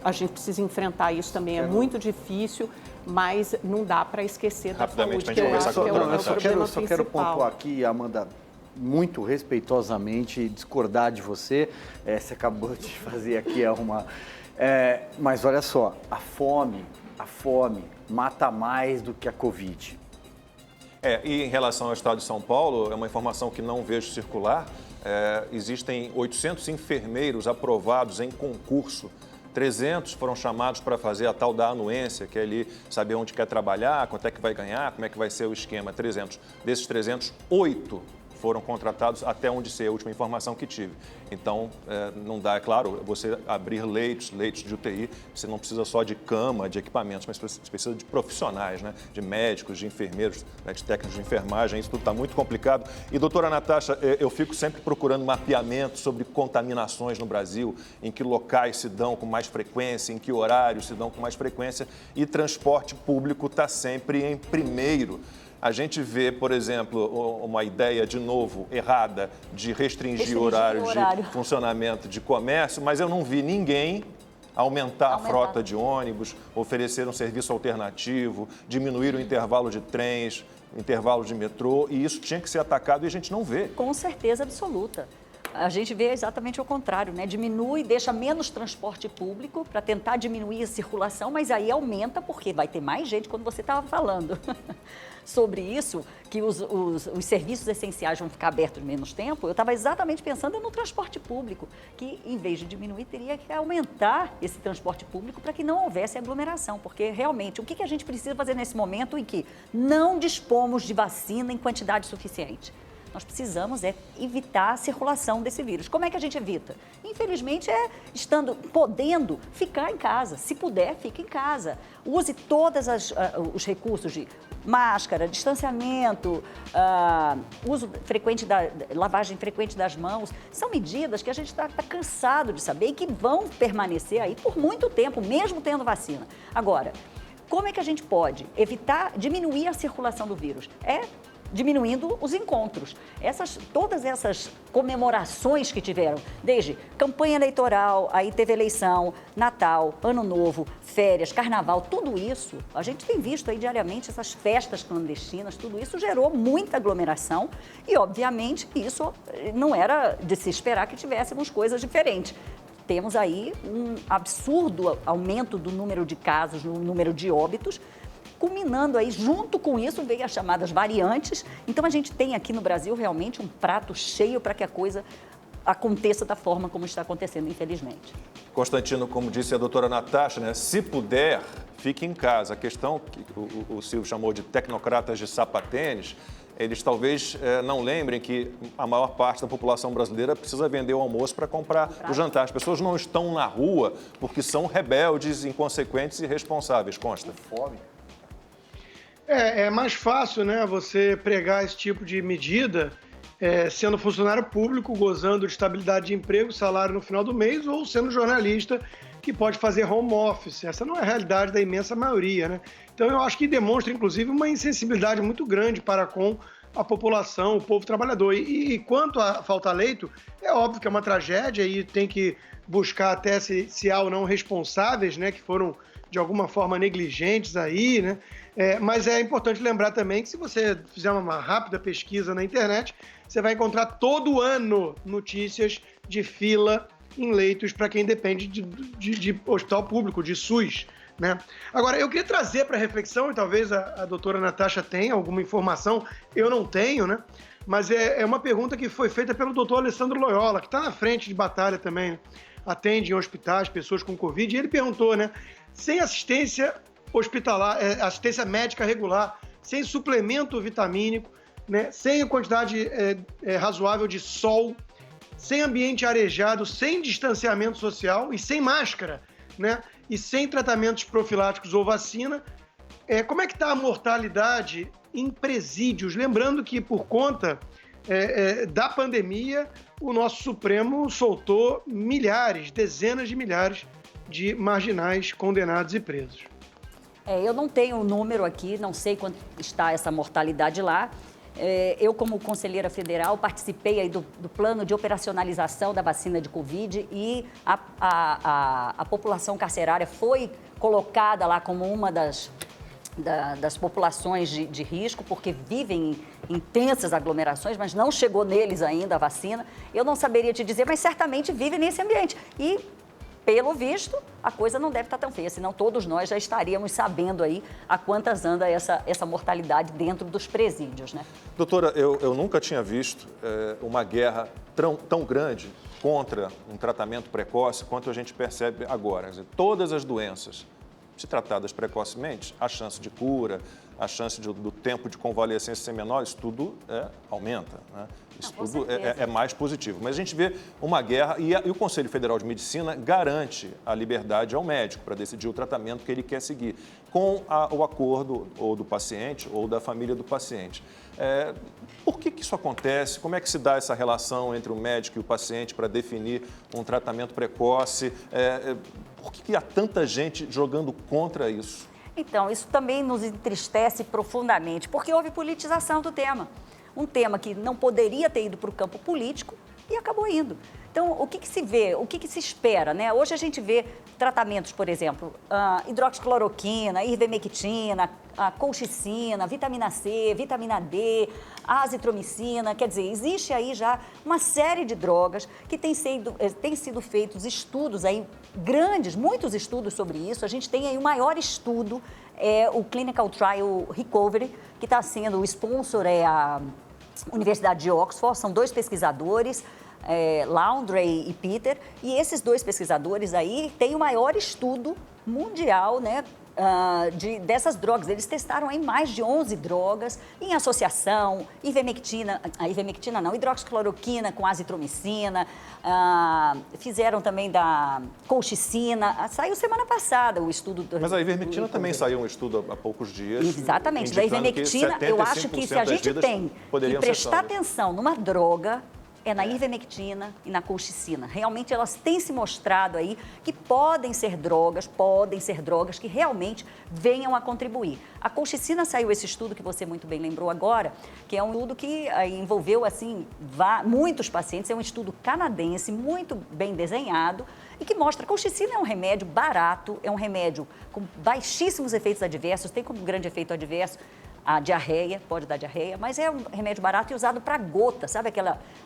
a gente precisa enfrentar isso também. É muito difícil, mas não dá para esquecer da saúde, que eu acho que é o problema principal. Eu só quero pontuar aqui, Amanda, muito respeitosamente, discordar de você. Você acabou de fazer aqui mas olha só, a fome mata mais do que a Covid. E em relação ao estado de São Paulo, é uma informação que não vejo circular. Existem 800 enfermeiros aprovados em concurso. 300 foram chamados para fazer a tal da anuência, que é ali saber onde quer trabalhar, quanto é que vai ganhar, como é que vai ser o esquema. 300. Desses 300, 8 foram contratados, até onde sei, a última informação que tive. Então, não dá, é claro, você abrir leitos de UTI, você não precisa só de cama, de equipamentos, mas você precisa de profissionais, né? De médicos, de enfermeiros, né? De técnicos de enfermagem, isso tudo está muito complicado. E, doutora Natasha, eu fico sempre procurando mapeamento sobre contaminações no Brasil, em que locais se dão com mais frequência, em que horários se dão com mais frequência, e transporte público está sempre em primeiro. A gente vê, por exemplo, uma ideia, de novo, errada de restringir horários de funcionamento de comércio, mas eu não vi ninguém aumentar a frota de ônibus, oferecer um serviço alternativo, diminuir o intervalo de trens, intervalo de metrô, e isso tinha que ser atacado e a gente não vê. Com certeza absoluta. A gente vê exatamente o contrário, né? Diminui, deixa menos transporte público para tentar diminuir a circulação, mas aí aumenta porque vai ter mais gente, quando você estava falando sobre isso, que os serviços essenciais vão ficar abertos menos tempo. Eu estava exatamente pensando no transporte público, que em vez de diminuir, teria que aumentar esse transporte público para que não houvesse aglomeração, porque realmente o que a gente precisa fazer nesse momento em que não dispomos de vacina em quantidade suficiente? Nós precisamos evitar a circulação desse vírus. Como é que a gente evita? Infelizmente, podendo ficar em casa. Se puder, fique em casa. Use todos os recursos de máscara, distanciamento, lavagem frequente das mãos. São medidas que a gente está cansado de saber e que vão permanecer aí por muito tempo, mesmo tendo vacina. Agora, como é que a gente pode diminuir a circulação do vírus? Diminuindo os encontros. Todas essas comemorações que tiveram, desde campanha eleitoral, aí teve eleição, Natal, Ano Novo, férias, Carnaval, tudo isso, a gente tem visto aí diariamente essas festas clandestinas, tudo isso gerou muita aglomeração e, obviamente, isso não era de se esperar que tivéssemos coisas diferentes. Temos aí um absurdo aumento do número de casos, no número de óbitos, culminando aí, junto com isso, veio as chamadas variantes. Então, a gente tem aqui no Brasil realmente um prato cheio para que a coisa aconteça da forma como está acontecendo, infelizmente. Constantino, como disse a doutora Natasha, né, se puder, fique em casa. A questão que o Silvio chamou de tecnocratas de sapatênis, eles talvez não lembrem que a maior parte da população brasileira precisa vender o almoço para comprar o jantar. As pessoas não estão na rua porque são rebeldes, inconsequentes e irresponsáveis. Consta. Fome. É mais fácil, né, você pregar esse tipo de medida sendo funcionário público, gozando de estabilidade de emprego, salário no final do mês, ou sendo jornalista que pode fazer home office. Essa não é a realidade da imensa maioria, né? Então eu acho que demonstra, inclusive, uma insensibilidade muito grande para com a população, o povo trabalhador. E quanto à falta leito, é óbvio que é uma tragédia e tem que buscar até se há ou não responsáveis, né, que foram de alguma forma negligentes aí, né? Mas é importante lembrar também que se você fizer uma rápida pesquisa na internet, você vai encontrar todo ano notícias de fila em leitos para quem depende de hospital público, de SUS, né? Agora, eu queria trazer para reflexão, e talvez a doutora Natasha tenha alguma informação, eu não tenho, né? Mas é uma pergunta que foi feita pelo doutor Alessandro Loyola, que está na frente de batalha também, né? Atende em hospitais pessoas com Covid, e ele perguntou, né? Sem assistência hospitalar, assistência médica regular, sem suplemento vitamínico, né? Sem a quantidade razoável de sol, sem ambiente arejado, sem distanciamento social e sem máscara, né? E sem tratamentos profiláticos ou vacina, como é que está a mortalidade em presídios? Lembrando que por conta da pandemia, o nosso Supremo soltou milhares, dezenas de milhares de marginais condenados e presos. Eu não tenho o número aqui, não sei quanto está essa mortalidade lá. Eu, como conselheira federal, participei aí do plano de operacionalização da vacina de Covid e a população carcerária foi colocada lá como uma das populações de risco, porque vivem em intensas aglomerações, mas não chegou neles ainda a vacina. Eu não saberia te dizer, mas certamente vivem nesse ambiente. E, pelo visto, a coisa não deve estar tão feia, senão todos nós já estaríamos sabendo aí a quantas anda essa mortalidade dentro dos presídios, né? Doutora, eu nunca tinha visto uma guerra tão grande contra um tratamento precoce quanto a gente percebe agora. Quer dizer, todas as doenças, se tratadas precocemente, a chance de cura, a chance do tempo de convalescência ser menor, isso tudo aumenta, né? Isso tudo é mais positivo. Mas a gente vê uma guerra e o Conselho Federal de Medicina garante a liberdade ao médico para decidir o tratamento que ele quer seguir, com o acordo ou do paciente ou da família do paciente. Por que isso acontece? Como é que se dá essa relação entre o médico e o paciente para definir um tratamento precoce? Por que há tanta gente jogando contra isso? Então, isso também nos entristece profundamente, porque houve politização do tema. Um tema que não poderia ter ido para o campo político e acabou indo. Então, o que se vê, o que se espera, né? Hoje a gente vê tratamentos, por exemplo, hidroxicloroquina, ivermectina, colchicina, vitamina C, vitamina D, azitromicina. Quer dizer, existe aí já uma série de drogas que tem sido feitos estudos aí grandes, muitos estudos sobre isso. A gente tem aí o maior estudo, o Clinical Trial Recovery, que está sendo, o sponsor é a Universidade de Oxford, são 2 pesquisadores, Laundrie e Peter, e esses 2 pesquisadores aí têm o maior estudo mundial, né, dessas drogas. Eles testaram aí mais de 11 drogas em associação, hidroxicloroquina com azitromicina, fizeram também da colchicina. Saiu semana passada o estudo. Mas a ivermectina também saiu um estudo há poucos dias. Exatamente, da ivermectina, eu acho que se a gente tem que prestar atenção numa droga, na ivermectina e na colchicina. Realmente elas têm se mostrado aí que podem ser drogas que realmente venham a contribuir. A colchicina saiu esse estudo que você muito bem lembrou agora, que é um estudo que envolveu assim muitos pacientes, é um estudo canadense muito bem desenhado e que mostra que a colchicina é um remédio barato, é um remédio com baixíssimos efeitos adversos, tem como grande efeito adverso a diarreia, pode dar diarreia, mas é um remédio barato e usado para gota, sabe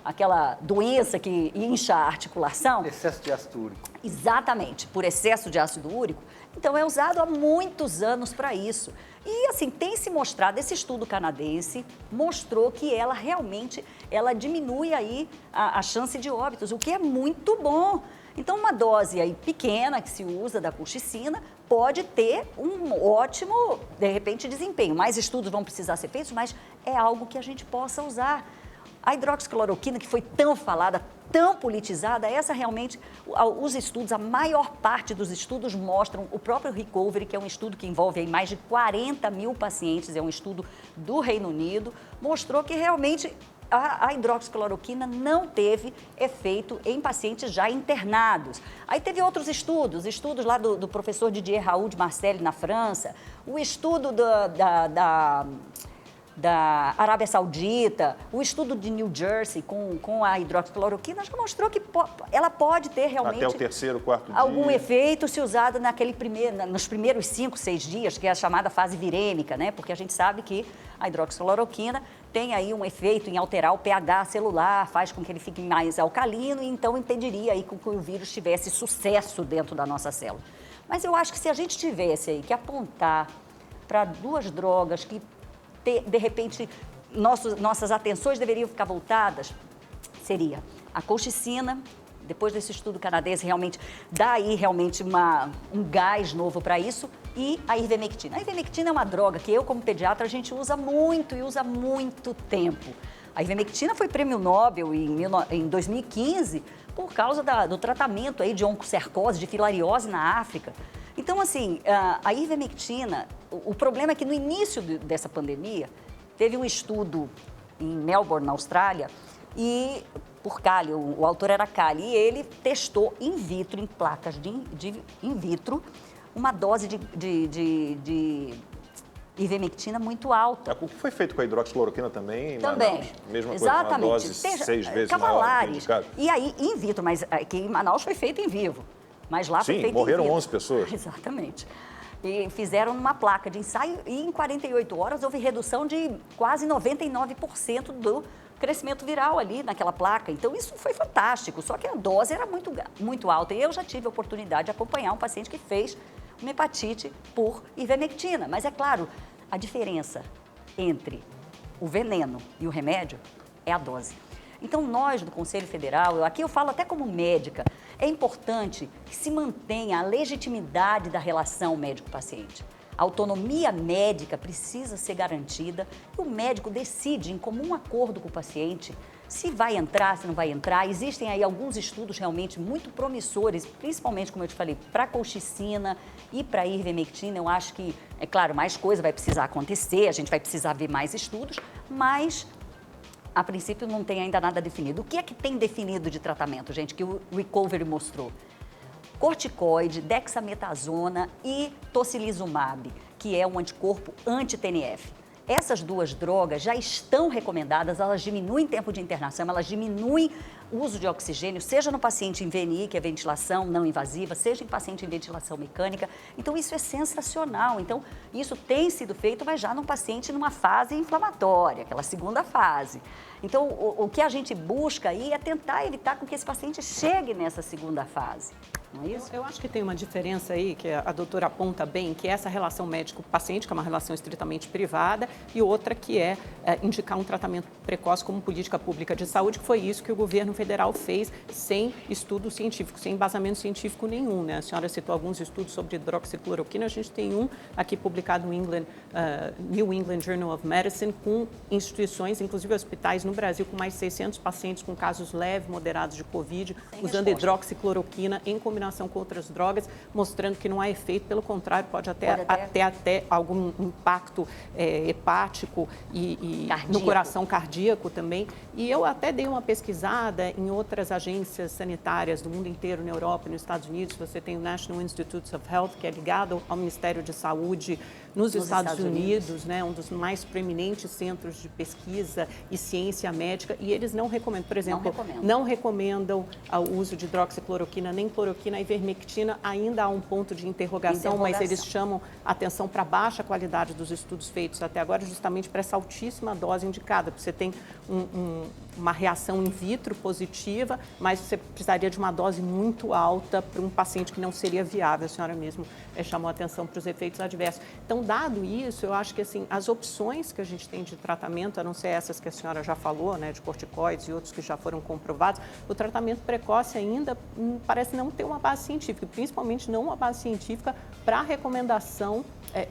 aquela doença que incha a articulação? Excesso de ácido úrico. Exatamente, por excesso de ácido úrico. Então, é usado há muitos anos para isso. E, assim, tem se mostrado, esse estudo canadense mostrou que ela realmente, diminui aí a chance de óbitos, o que é muito bom. Então, uma dose aí pequena que se usa da colchicina pode ter um ótimo, de repente, desempenho. Mais estudos vão precisar ser feitos, mas é algo que a gente possa usar. A hidroxicloroquina, que foi tão falada, tão politizada, essa realmente, os estudos, a maior parte dos estudos mostram, o próprio Recovery, que é um estudo que envolve aí mais de 40 mil pacientes, é um estudo do Reino Unido, mostrou que realmente a hidroxicloroquina não teve efeito em pacientes já internados. Aí teve outros estudos lá do professor Didier Raoult de Marseille, na França, o estudo da Arábia Saudita, o estudo de New Jersey com a hidroxicloroquina já mostrou que ela pode ter realmente... Até o terceiro, quarto dia. Algum efeito se usada nos primeiros 5, 6 dias, que é a chamada fase virêmica, né? Porque a gente sabe que a hidroxicloroquina tem aí um efeito em alterar o pH celular, faz com que ele fique mais alcalino e então impediria aí que o vírus tivesse sucesso dentro da nossa célula. Mas eu acho que se a gente tivesse aí que apontar para 2 drogas que de repente, nossas atenções deveriam ficar voltadas, seria a colchicina, depois desse estudo canadense, realmente dá aí realmente um gás novo para isso, e a ivermectina. A ivermectina é uma droga que eu, como pediatra, a gente usa muito e usa há muito tempo. A ivermectina foi prêmio Nobel em 2015 por causa do tratamento aí de oncocercose, de filariose na África. Então, assim, a ivermectina, o problema é que no início dessa pandemia, teve um estudo em Melbourne, na Austrália, e por Cali, o autor era Cali, e ele testou in vitro, em placas de in vitro, uma dose de ivermectina muito alta. O que foi feito com a hidroxicloroquina também? Também. Manaus? Mesma coisa, exatamente. uma dose 6 vezes Cavalares. maior. E aí, in vitro, mas aqui em Manaus foi feito em vivo. Mas lá foi feito em vivo. Morreram 11 pessoas. Exatamente. E fizeram numa placa de ensaio e em 48 horas houve redução de quase 99% do crescimento viral ali naquela placa. Então, isso foi fantástico, só que a dose era muito alta. E eu já tive a oportunidade de acompanhar um paciente que fez uma hepatite por ivermectina. Mas, é claro, a diferença entre o veneno e o remédio é a dose. Então, nós do Conselho Federal, aqui eu falo até como médica, é importante que se mantenha a legitimidade da relação médico-paciente. A autonomia médica precisa ser garantida e o médico decide, em comum acordo com o paciente, se vai entrar, se não vai entrar. Existem aí alguns estudos realmente muito promissores, principalmente, como eu te falei, para a colchicina e para a ivermectina. Eu acho que, é claro, mais coisa vai precisar acontecer, a gente vai precisar ver mais estudos, mas... A princípio, não tem ainda nada definido. O que é que tem definido de tratamento, gente, que o Recovery mostrou? Corticoide, dexametasona e tocilizumab, que é um anticorpo anti-TNF. Essas 2 drogas já estão recomendadas, elas diminuem tempo de internação, elas diminuem o uso de oxigênio, seja no paciente em VNI, que é ventilação não invasiva, seja em paciente em ventilação mecânica. Então, isso é sensacional. Então, isso tem sido feito, mas já num paciente numa fase inflamatória, aquela segunda fase. Então, o que a gente busca aí é tentar evitar com que esse paciente chegue nessa segunda fase. Não é isso? Eu acho que tem uma diferença aí, que a doutora aponta bem, que é essa relação médico-paciente, que é uma relação estritamente privada, e outra que é indicar um tratamento precoce como política pública de saúde, que foi isso que o governo federal fez sem estudo científico, sem embasamento científico nenhum, né? A senhora citou alguns estudos sobre hidroxicloroquina, a gente tem um aqui publicado no New England Journal of Medicine, com instituições, inclusive hospitais no Brasil, com mais de 600 pacientes com casos leves, moderados de Covid, usando hidroxicloroquina em combinação com outras drogas, mostrando que não há efeito, pelo contrário, pode até algum impacto hepático e no coração cardíaco também. E eu até dei uma pesquisada em outras agências sanitárias do mundo inteiro, na Europa e nos Estados Unidos. Você tem o National Institutes of Health, que é ligado ao Ministério de Saúde nos Estados Unidos, né, um dos mais proeminentes centros de pesquisa e ciência médica, e eles não recomendam, por exemplo, não recomendam o uso de hidroxicloroquina, nem cloroquina. A ivermectina ainda há um ponto de interrogação, mas eles chamam atenção para a baixa qualidade dos estudos feitos até agora, justamente para essa altíssima dose indicada, porque você tem uma reação in vitro positiva, mas você precisaria de uma dose muito alta para um paciente que não seria viável. A senhora mesmo chamou atenção para os efeitos adversos. Então, dado isso, eu acho que assim, as opções que a gente tem de tratamento, a não ser essas que a senhora já falou, né, de corticoides e outros que já foram comprovados, o tratamento precoce ainda parece não ter uma base científica, principalmente não uma base científica para recomendação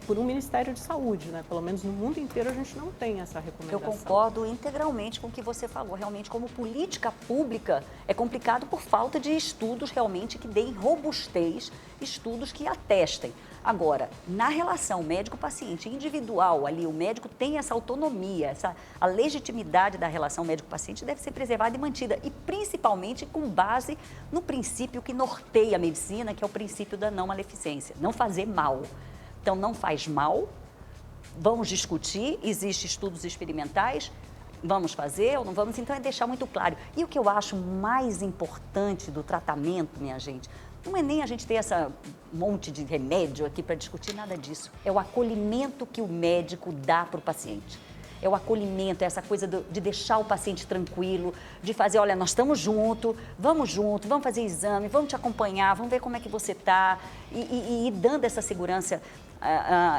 por um Ministério de Saúde, né? Pelo menos no mundo inteiro a gente não tem essa recomendação. Eu concordo integralmente com o que você falou. Realmente, como política pública, é complicado por falta de estudos realmente que deem robustez, estudos que atestem. Agora, na relação médico-paciente individual, ali o médico tem essa autonomia, a legitimidade da relação médico-paciente deve ser preservada e mantida, e principalmente com base no princípio que norteia a medicina, que é o princípio da não maleficência, não fazer mal. Então, não faz mal, vamos discutir, existem estudos experimentais, vamos fazer ou não vamos, então é deixar muito claro. E o que eu acho mais importante do tratamento, minha gente, não é nem a gente ter essa monte de remédio aqui para discutir nada disso. É o acolhimento que o médico dá para o paciente. É o acolhimento, é essa coisa de deixar o paciente tranquilo, de fazer, olha, nós estamos juntos, vamos fazer exame, vamos te acompanhar, vamos ver como é que você está e dando essa segurança.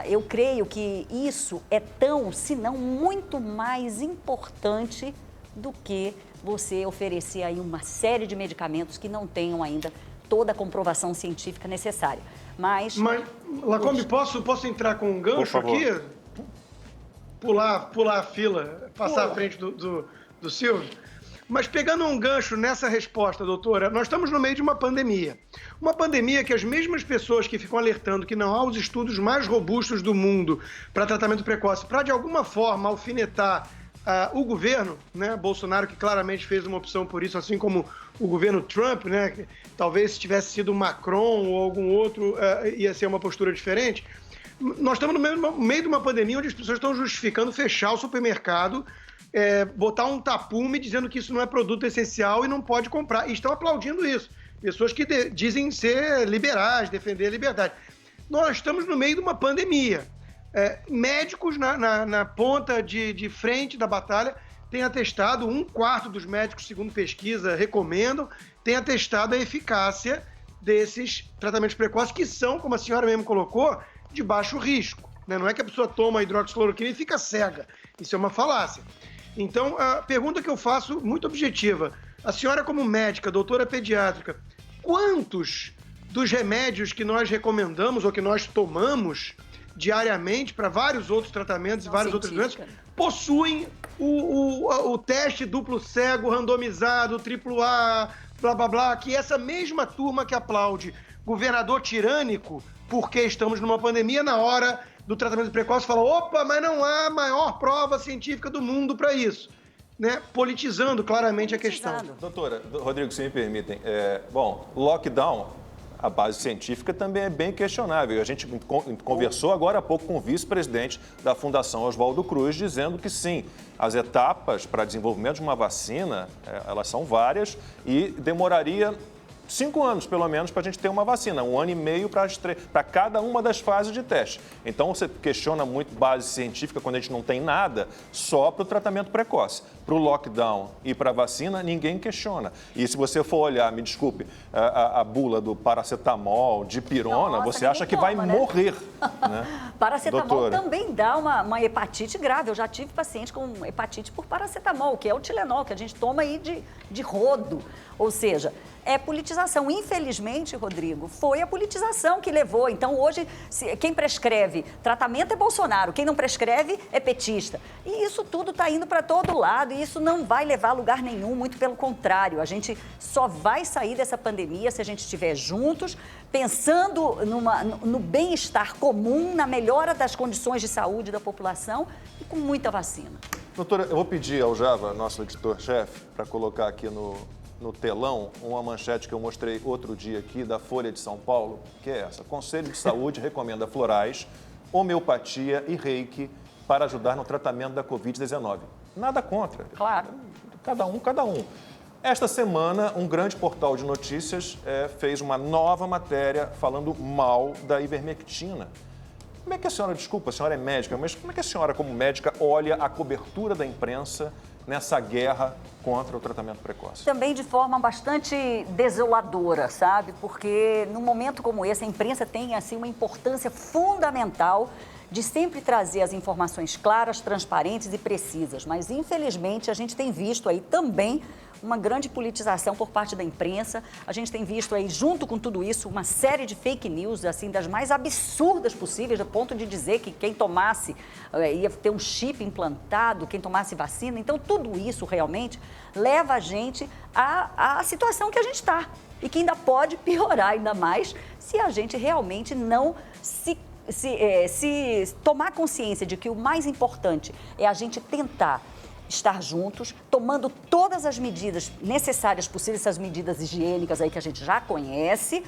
Eu creio que isso é tão, se não muito mais importante do que você oferecer aí uma série de medicamentos que não tenham ainda toda a comprovação científica necessária. Mas Lacombe, posso entrar com um gancho aqui? Pular a fila, passar à frente do Silvio? Mas pegando um gancho nessa resposta, doutora, nós estamos no meio de uma pandemia. Uma pandemia que as mesmas pessoas que ficam alertando que não há os estudos mais robustos do mundo para tratamento precoce, para de alguma forma alfinetar o governo, né, Bolsonaro, que claramente fez uma opção por isso, assim como o governo Trump, né, que talvez se tivesse sido Macron ou algum outro, ia ser uma postura diferente. Nós estamos no meio de uma pandemia onde as pessoas estão justificando fechar o supermercado, botar um tapume dizendo que isso não é produto essencial e não pode comprar. E estão aplaudindo isso. Pessoas que dizem ser liberais, defender a liberdade. Nós estamos no meio de uma pandemia. Médicos na ponta de frente da batalha têm atestado, 1/4 dos médicos, segundo pesquisa, recomendam, têm atestado a eficácia desses tratamentos precoces que são, como a senhora mesmo colocou, de baixo risco. Né? Não é que a pessoa toma hidroxicloroquina e fica cega. Isso é uma falácia. Então, a pergunta que eu faço, muito objetiva. A senhora, como médica, doutora pediátrica, quantos dos remédios que nós recomendamos ou que nós tomamos diariamente para vários outros tratamentos e várias outras doenças possuem o teste duplo cego, randomizado, AAA, blá, blá, blá, que essa mesma turma que aplaude governador tirânico porque estamos numa pandemia, na hora do tratamento precoce, fala, opa, mas não há maior prova científica do mundo para isso. Né? Politizando claramente a questão. Doutora, Rodrigo, se me permitem, lockdown, a base científica também é bem questionável. A gente conversou agora há pouco com o vice-presidente da Fundação Oswaldo Cruz, dizendo que sim, as etapas para desenvolvimento de uma vacina, elas são várias e demoraria 5 anos, pelo menos, para a gente ter uma vacina. 1 ano e meio para cada uma das fases de teste. Então, você questiona muito base científica quando a gente não tem nada só para o tratamento precoce. Para o lockdown e para a vacina, ninguém questiona. E se você for olhar, me desculpe, a bula do paracetamol, de pirona, você acha que vai morrer. Né? Paracetamol, doutora, também dá uma hepatite grave. Eu já tive paciente com hepatite por paracetamol, que é o Tilenol, que a gente toma aí de rodo. Ou seja, é politização. Infelizmente, Rodrigo, foi a politização que levou. Então, hoje, quem prescreve tratamento é Bolsonaro, quem não prescreve é petista. E isso tudo está indo para todo lado e isso não vai levar a lugar nenhum, muito pelo contrário. A gente só vai sair dessa pandemia se a gente estiver juntos, pensando no bem-estar comum, na melhora das condições de saúde da população e com muita vacina. Doutora, eu vou pedir ao Java, nosso editor-chefe, para colocar aqui no telão uma manchete que eu mostrei outro dia aqui da Folha de São Paulo, que é essa. Conselho de Saúde recomenda florais, homeopatia e reiki para ajudar no tratamento da Covid-19. Nada contra. Claro. Cada um. Esta semana, um grande portal de notícias fez uma nova matéria falando mal da ivermectina. Como é que a senhora, desculpa, a senhora é médica, mas como é que a senhora, como médica, olha a cobertura da imprensa nessa guerra contra o tratamento precoce? Também de forma bastante desoladora, sabe? Porque num momento como esse, a imprensa tem assim, uma importância fundamental de sempre trazer as informações claras, transparentes e precisas. Mas, infelizmente, a gente tem visto aí também uma grande politização por parte da imprensa. A gente tem visto aí, junto com tudo isso, uma série de fake news, assim, das mais absurdas possíveis, a ponto de dizer que quem tomasse ia ter um chip implantado, quem tomasse vacina. Então, tudo isso realmente leva a gente à situação que a gente está e que ainda pode piorar ainda mais se a gente realmente não se tomar consciência de que o mais importante é a gente tentar estar juntos, tomando todas as medidas necessárias possíveis, essas medidas higiênicas aí que a gente já conhece,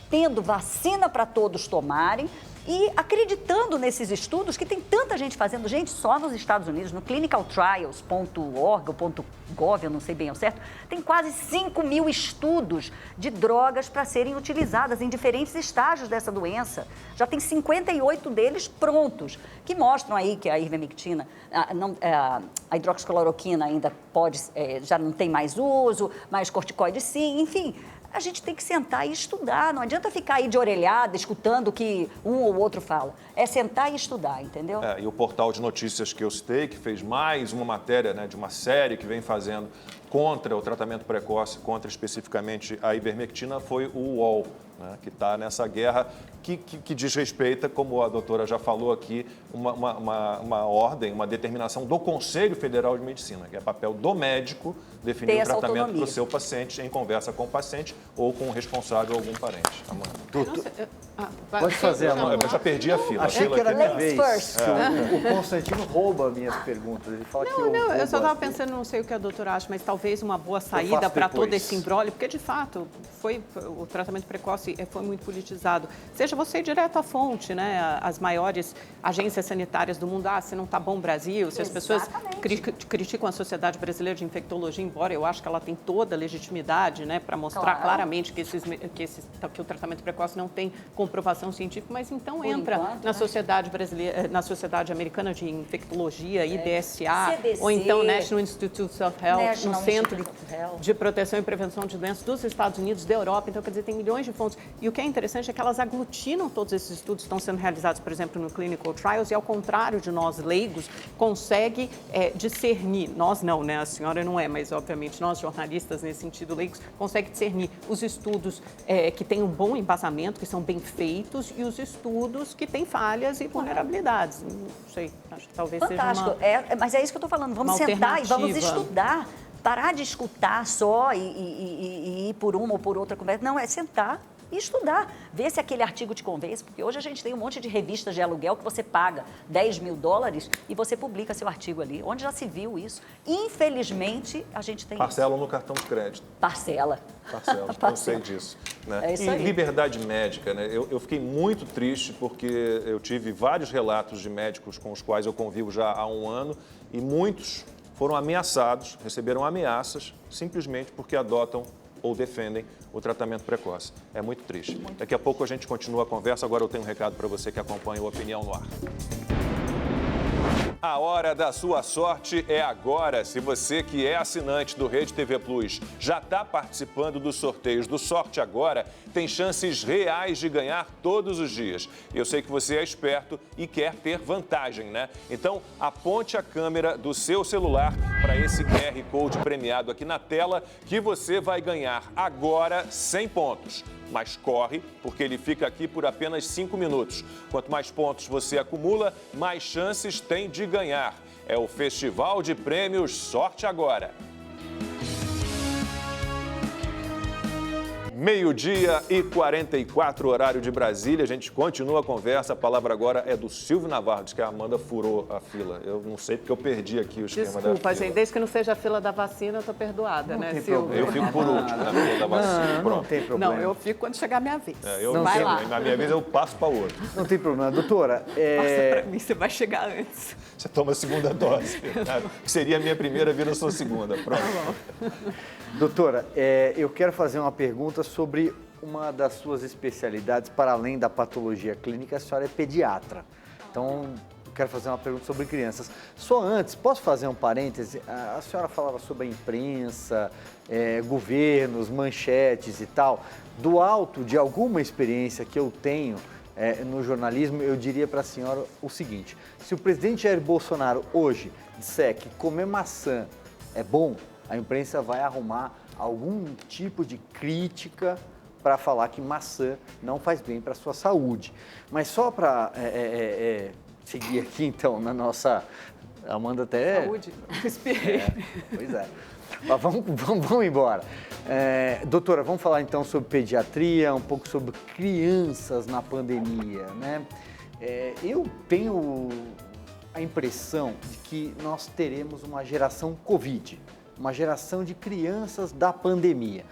tendo vacina para todos tomarem e acreditando nesses estudos que tem tanta gente fazendo. Gente, só nos Estados Unidos, no clinicaltrials.org ou .gov, eu não sei bem ao certo, tem quase 5 mil estudos de drogas para serem utilizadas em diferentes estágios dessa doença. Já tem 58 deles prontos, que mostram aí que a ivermectina, a hidroxicloroquina ainda pode, já não tem mais uso, mas corticoide sim, enfim. A gente tem que sentar e estudar, não adianta ficar aí de orelhada, escutando o que um ou outro fala. É sentar e estudar, entendeu? E o portal de notícias que eu citei, que fez mais uma matéria, né, de uma série que vem fazendo contra o tratamento precoce, contra especificamente a ivermectina, foi o UOL, né, que está nessa guerra que desrespeita, como a doutora já falou aqui, uma ordem, uma determinação do Conselho Federal de Medicina, que é papel do médico definir o tratamento para o seu paciente em conversa com o paciente ou com o responsável ou algum parente. Pode fazer, Amanda. Eu já perdi a fila. Achei que era minha vez. First. O Constantino rouba minhas perguntas. Ele fala que eu só estava pensando, não sei o que a doutora acha, mas talvez uma boa saída para todo esse imbróglio, porque de fato o tratamento precoce foi muito politizado. Seja você ir direto à fonte, né? As maiores agências sanitárias do mundo, se não está bom Brasil, se as pessoas criticam a Sociedade Brasileira de Infectologia, embora eu acho que ela tem toda a legitimidade, né, para mostrar claramente que o tratamento precoce não tem comprovação científica, mas então entra na Sociedade Brasileira, na Sociedade Americana de Infectologia, IDSA, CDC, ou então National Institute of Health, no Centro de Proteção e Prevenção de Doenças dos Estados Unidos, da Europa. Então, quer dizer, tem milhões de fontes. E o que é interessante é que elas aglutinam todos esses estudos que estão sendo realizados, por exemplo, no Clinical Trials, e ao contrário de nós leigos, consegue discernir, nós não, né, a senhora não é, mas obviamente nós jornalistas, nesse sentido leigos, consegue discernir os estudos que têm um bom embasamento, que são bem feitos, e os estudos que têm falhas e vulnerabilidades. Não sei, acho que talvez Fantástico. seja mas é isso que eu estou falando, vamos sentar e vamos estudar. Parar de escutar só e ir por uma ou por outra conversa. Não, é sentar e estudar, ver se aquele artigo te convence, porque hoje a gente tem um monte de revistas de aluguel que você paga $10 mil e você publica seu artigo ali. Onde já se viu isso? Infelizmente, a gente tem Parcela no cartão de crédito. Parcela. Eu sei disso. Né? É isso aí. E liberdade médica, né? Eu fiquei muito triste porque eu tive vários relatos de médicos com os quais eu convivo já há um ano e muitos foram ameaçados, receberam ameaças simplesmente porque adotam ou defendem o tratamento precoce. É muito triste. Daqui a pouco a gente continua a conversa. Agora eu tenho um recado para você que acompanha o Opinião no Ar. A hora da sua sorte é agora. Se você que é assinante do Rede TV Plus já está participando dos sorteios do Sorte Agora, tem chances reais de ganhar todos os dias. Eu sei que você é esperto e quer ter vantagem, né? Então, aponte a câmera do seu celular para esse QR Code premiado aqui na tela que você vai ganhar agora 100 pontos. Mas corre, porque ele fica aqui por apenas 5 minutos. Quanto mais pontos você acumula, mais chances tem de ganhar. É o Festival de Prêmios Sorte Agora. 12h44, horário de Brasília. A gente continua a conversa. A palavra agora é do Silvio Navarro, diz que a Amanda furou a fila. Eu não sei porque eu perdi aqui o esquema da fila. Desculpa, gente, desde que não seja a fila da vacina, eu estou perdoada, não, né, tem Silvio? problema. Eu fico por último na fila da vacina. Não tem problema. Não, eu fico quando chegar a minha vez. Vai lá. Na minha vez eu passo para o outro. Não tem problema. Doutora, Passa para mim, você vai chegar antes. Você toma a segunda dose. Que seria a minha primeira, vira a sua segunda. Pronto. Doutora, eu quero fazer uma pergunta sobre uma das suas especialidades, para além da patologia clínica. A senhora é pediatra. Então, eu quero fazer uma pergunta sobre crianças. Só antes, posso fazer um parêntese? A senhora falava sobre a imprensa, governos, manchetes e tal. Do alto de alguma experiência que eu tenho no jornalismo, eu diria para a senhora o seguinte: se o presidente Jair Bolsonaro hoje disser que comer maçã é bom, a imprensa vai arrumar algum tipo de crítica para falar que maçã não faz bem para a sua saúde. Mas só para seguir aqui, então, na nossa... Amanda até... Saúde, respirei. Pois é. Mas vamos embora. Doutora, vamos falar então sobre pediatria, um pouco sobre crianças na pandemia, né? Eu tenho a impressão de que nós teremos uma geração Covid, uma geração de crianças da pandemia.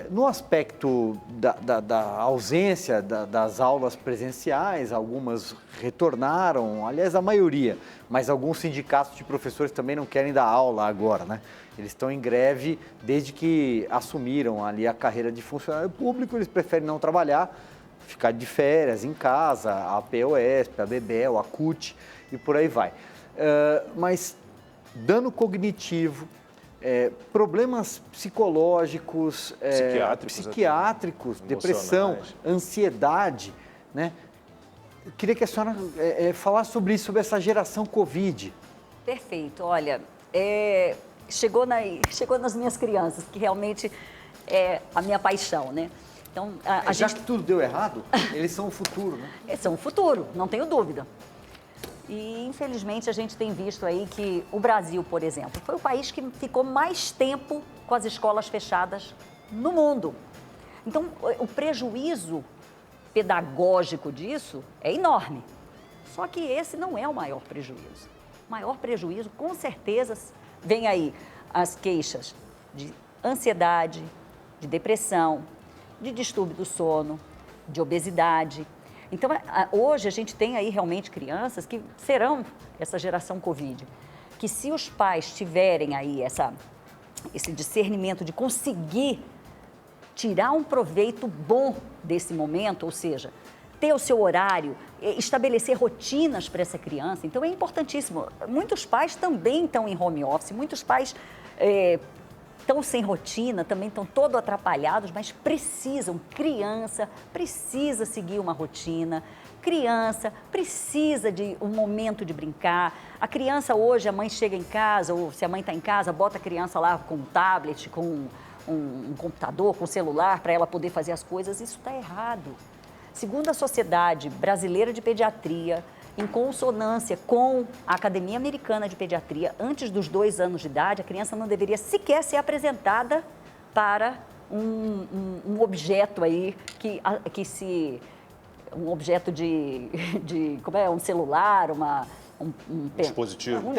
No aspecto da ausência das aulas presenciais, algumas retornaram, aliás, a maioria, mas alguns sindicatos de professores também não querem dar aula agora, né? Eles estão em greve desde que assumiram ali a carreira de funcionário público, eles preferem não trabalhar, ficar de férias em casa, a POSP, a Bebel, a CUT e por aí vai. Mas dano cognitivo, problemas psicológicos, psiquiátricos, depressão, ansiedade, né? Eu queria que a senhora falasse sobre isso, sobre essa geração Covid. Perfeito. Olha, chegou nas minhas crianças, que realmente é a minha paixão, né? Então, já que tudo deu errado, eles são o futuro, né? São o futuro, não tenho dúvida. E, infelizmente, a gente tem visto aí que o Brasil, por exemplo, foi o país que ficou mais tempo com as escolas fechadas no mundo. Então, o prejuízo pedagógico disso é enorme. Só que esse não é o maior prejuízo. O maior prejuízo, com certeza, vem aí as queixas de ansiedade, de depressão, de distúrbio do sono, de obesidade. Então, hoje a gente tem aí realmente crianças que serão essa geração Covid, que se os pais tiverem aí esse discernimento de conseguir tirar um proveito bom desse momento, ou seja, ter o seu horário, estabelecer rotinas para essa criança, então é importantíssimo. Muitos pais também estão em home office, muitos pais estão sem rotina, também estão todos atrapalhados, mas criança precisa seguir uma rotina, criança precisa de um momento de brincar. A criança hoje, a mãe chega em casa, ou se a mãe está em casa, bota a criança lá com um tablet, com um computador, com um celular, para ela poder fazer as coisas, isso está errado. Segundo a Sociedade Brasileira de Pediatria, em consonância com a Academia Americana de Pediatria, antes dos 2 anos de idade, a criança não deveria sequer ser apresentada para um objeto aí um objeto como é, um celular, um dispositivo.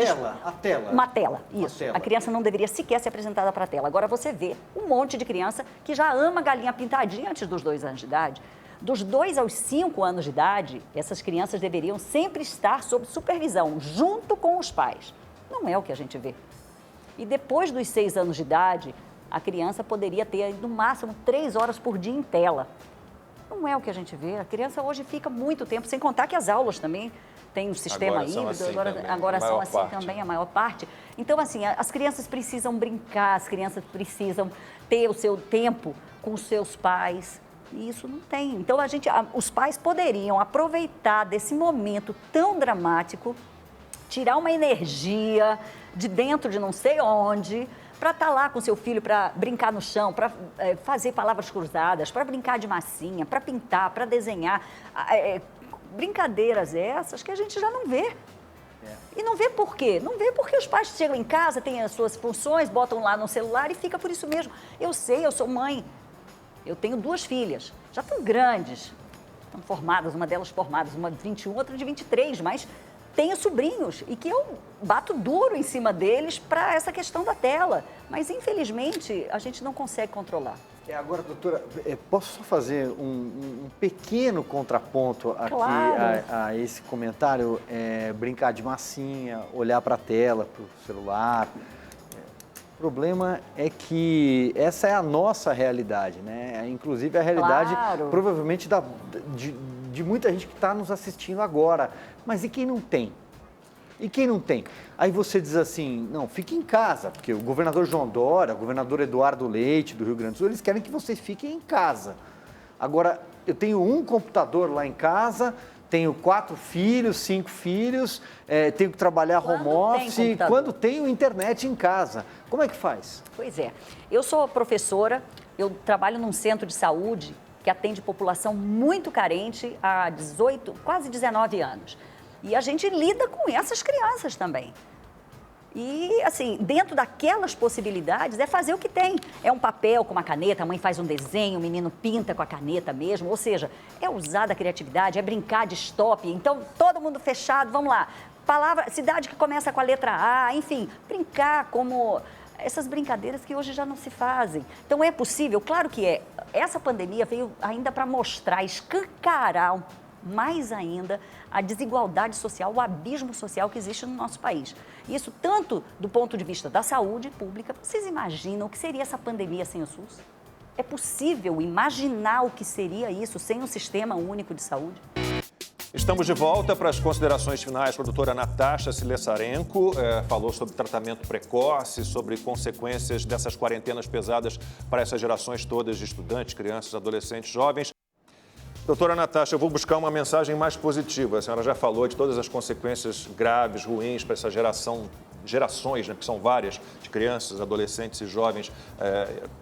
A tela. Uma tela, isso. A criança não deveria sequer ser apresentada para a tela. Agora você vê um monte de criança que já ama galinha pintadinha antes dos 2 anos de idade. Dos 2 aos 5 anos de idade, essas crianças deveriam sempre estar sob supervisão, junto com os pais. Não é o que a gente vê. E depois dos 6 anos de idade, a criança poderia ter, no máximo, 3 horas por dia em tela. Não é o que a gente vê. A criança hoje fica muito tempo, sem contar que as aulas também têm um sistema híbrido, agora são assim também, a maior parte. Então, assim, as crianças precisam brincar, as crianças precisam ter o seu tempo com os seus pais. E isso não tem. Então, os pais poderiam aproveitar desse momento tão dramático, tirar uma energia de dentro de não sei onde, para estar lá com seu filho, para brincar no chão, para fazer palavras cruzadas, para brincar de massinha, para pintar, para desenhar. Brincadeiras essas que a gente já não vê. E não vê por quê? Não vê porque os pais chegam em casa, têm as suas funções, botam lá no celular e fica por isso mesmo. Eu sei, eu sou mãe. Eu tenho 2 filhas, já estão grandes, estão formadas, uma delas formada, uma de 21, outra de 23, mas tenho sobrinhos e que eu bato duro em cima deles para essa questão da tela. Mas, infelizmente, a gente não consegue controlar. Agora, doutora, posso só fazer um pequeno contraponto aqui Claro. a esse comentário? Brincar de massinha, olhar para a tela, para o celular. O problema é que essa é a nossa realidade, né? Inclusive a realidade, provavelmente, de muita gente que está nos assistindo agora. Mas e quem não tem? E quem não tem? Aí você diz assim, não, fique em casa, porque o governador João Dória, o governador Eduardo Leite, do Rio Grande do Sul, eles querem que vocês fiquem em casa. Agora, eu tenho um computador lá em casa, tenho 4 filhos, 5 filhos, tenho que trabalhar home office, quando tenho internet em casa. Como é que faz? Pois é. Eu sou professora, eu trabalho num centro de saúde que atende população muito carente há 18, quase 19 anos. E a gente lida com essas crianças também. E, assim, dentro daquelas possibilidades, é fazer o que tem. É um papel com uma caneta, a mãe faz um desenho, o menino pinta com a caneta mesmo. Ou seja, é usar da criatividade, é brincar de stop. Então, todo mundo fechado, vamos lá. Cidade que começa com a letra A, enfim, brincar como essas brincadeiras que hoje já não se fazem. Então é possível, claro que é. Essa pandemia veio ainda para mostrar, escancarar mais ainda a desigualdade social, o abismo social que existe no nosso país. Isso tanto do ponto de vista da saúde pública. Vocês imaginam o que seria essa pandemia sem o SUS? É possível imaginar o que seria isso sem um sistema único de saúde? Estamos de volta para as considerações finais com a doutora Natasha Slesarenko. Falou sobre tratamento precoce, sobre consequências dessas quarentenas pesadas para essas gerações todas de estudantes, crianças, adolescentes, jovens. Doutora Natasha, eu vou buscar uma mensagem mais positiva. A senhora já falou de todas as consequências graves, ruins para essa gerações, né, que são várias, de crianças, adolescentes e jovens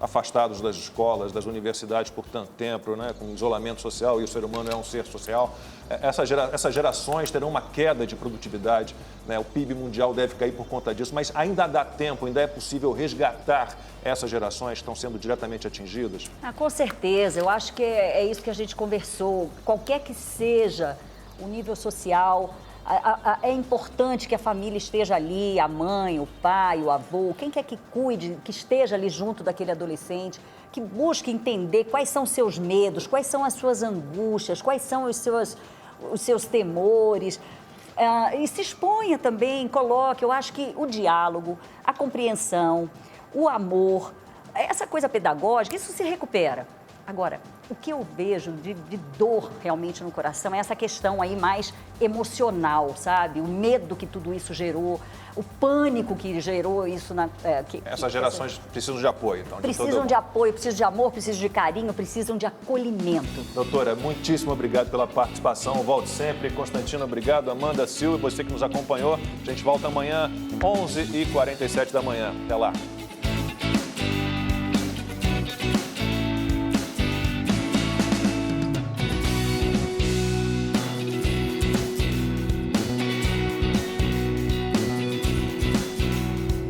afastados das escolas, das universidades por tanto tempo, né, com isolamento social, e o ser humano é um ser social. Essas gerações terão uma queda de produtividade, né, o PIB mundial deve cair por conta disso, mas ainda dá tempo, ainda é possível resgatar essas gerações que estão sendo diretamente atingidas? Com certeza, eu acho que é isso que a gente conversou. Qualquer que seja o nível social, é importante que a família esteja ali, a mãe, o pai, o avô, quem quer que cuide, que esteja ali junto daquele adolescente, que busque entender quais são os seus medos, quais são as suas angústias, quais são os seus temores. E se exponha também, coloque. Eu acho que o diálogo, a compreensão, o amor, essa coisa pedagógica, isso se recupera. Agora, o que eu vejo de dor realmente no coração é essa questão aí mais emocional, sabe? O medo que tudo isso gerou, o pânico que gerou isso. Essas gerações precisam de apoio, então. Precisam de apoio, precisam de amor, precisam de carinho, precisam de acolhimento. Doutora, muitíssimo obrigado pela participação. Volte sempre. Constantino, obrigado. Amanda Silva, você que nos acompanhou. A gente volta amanhã, 11h47 da manhã. Até lá.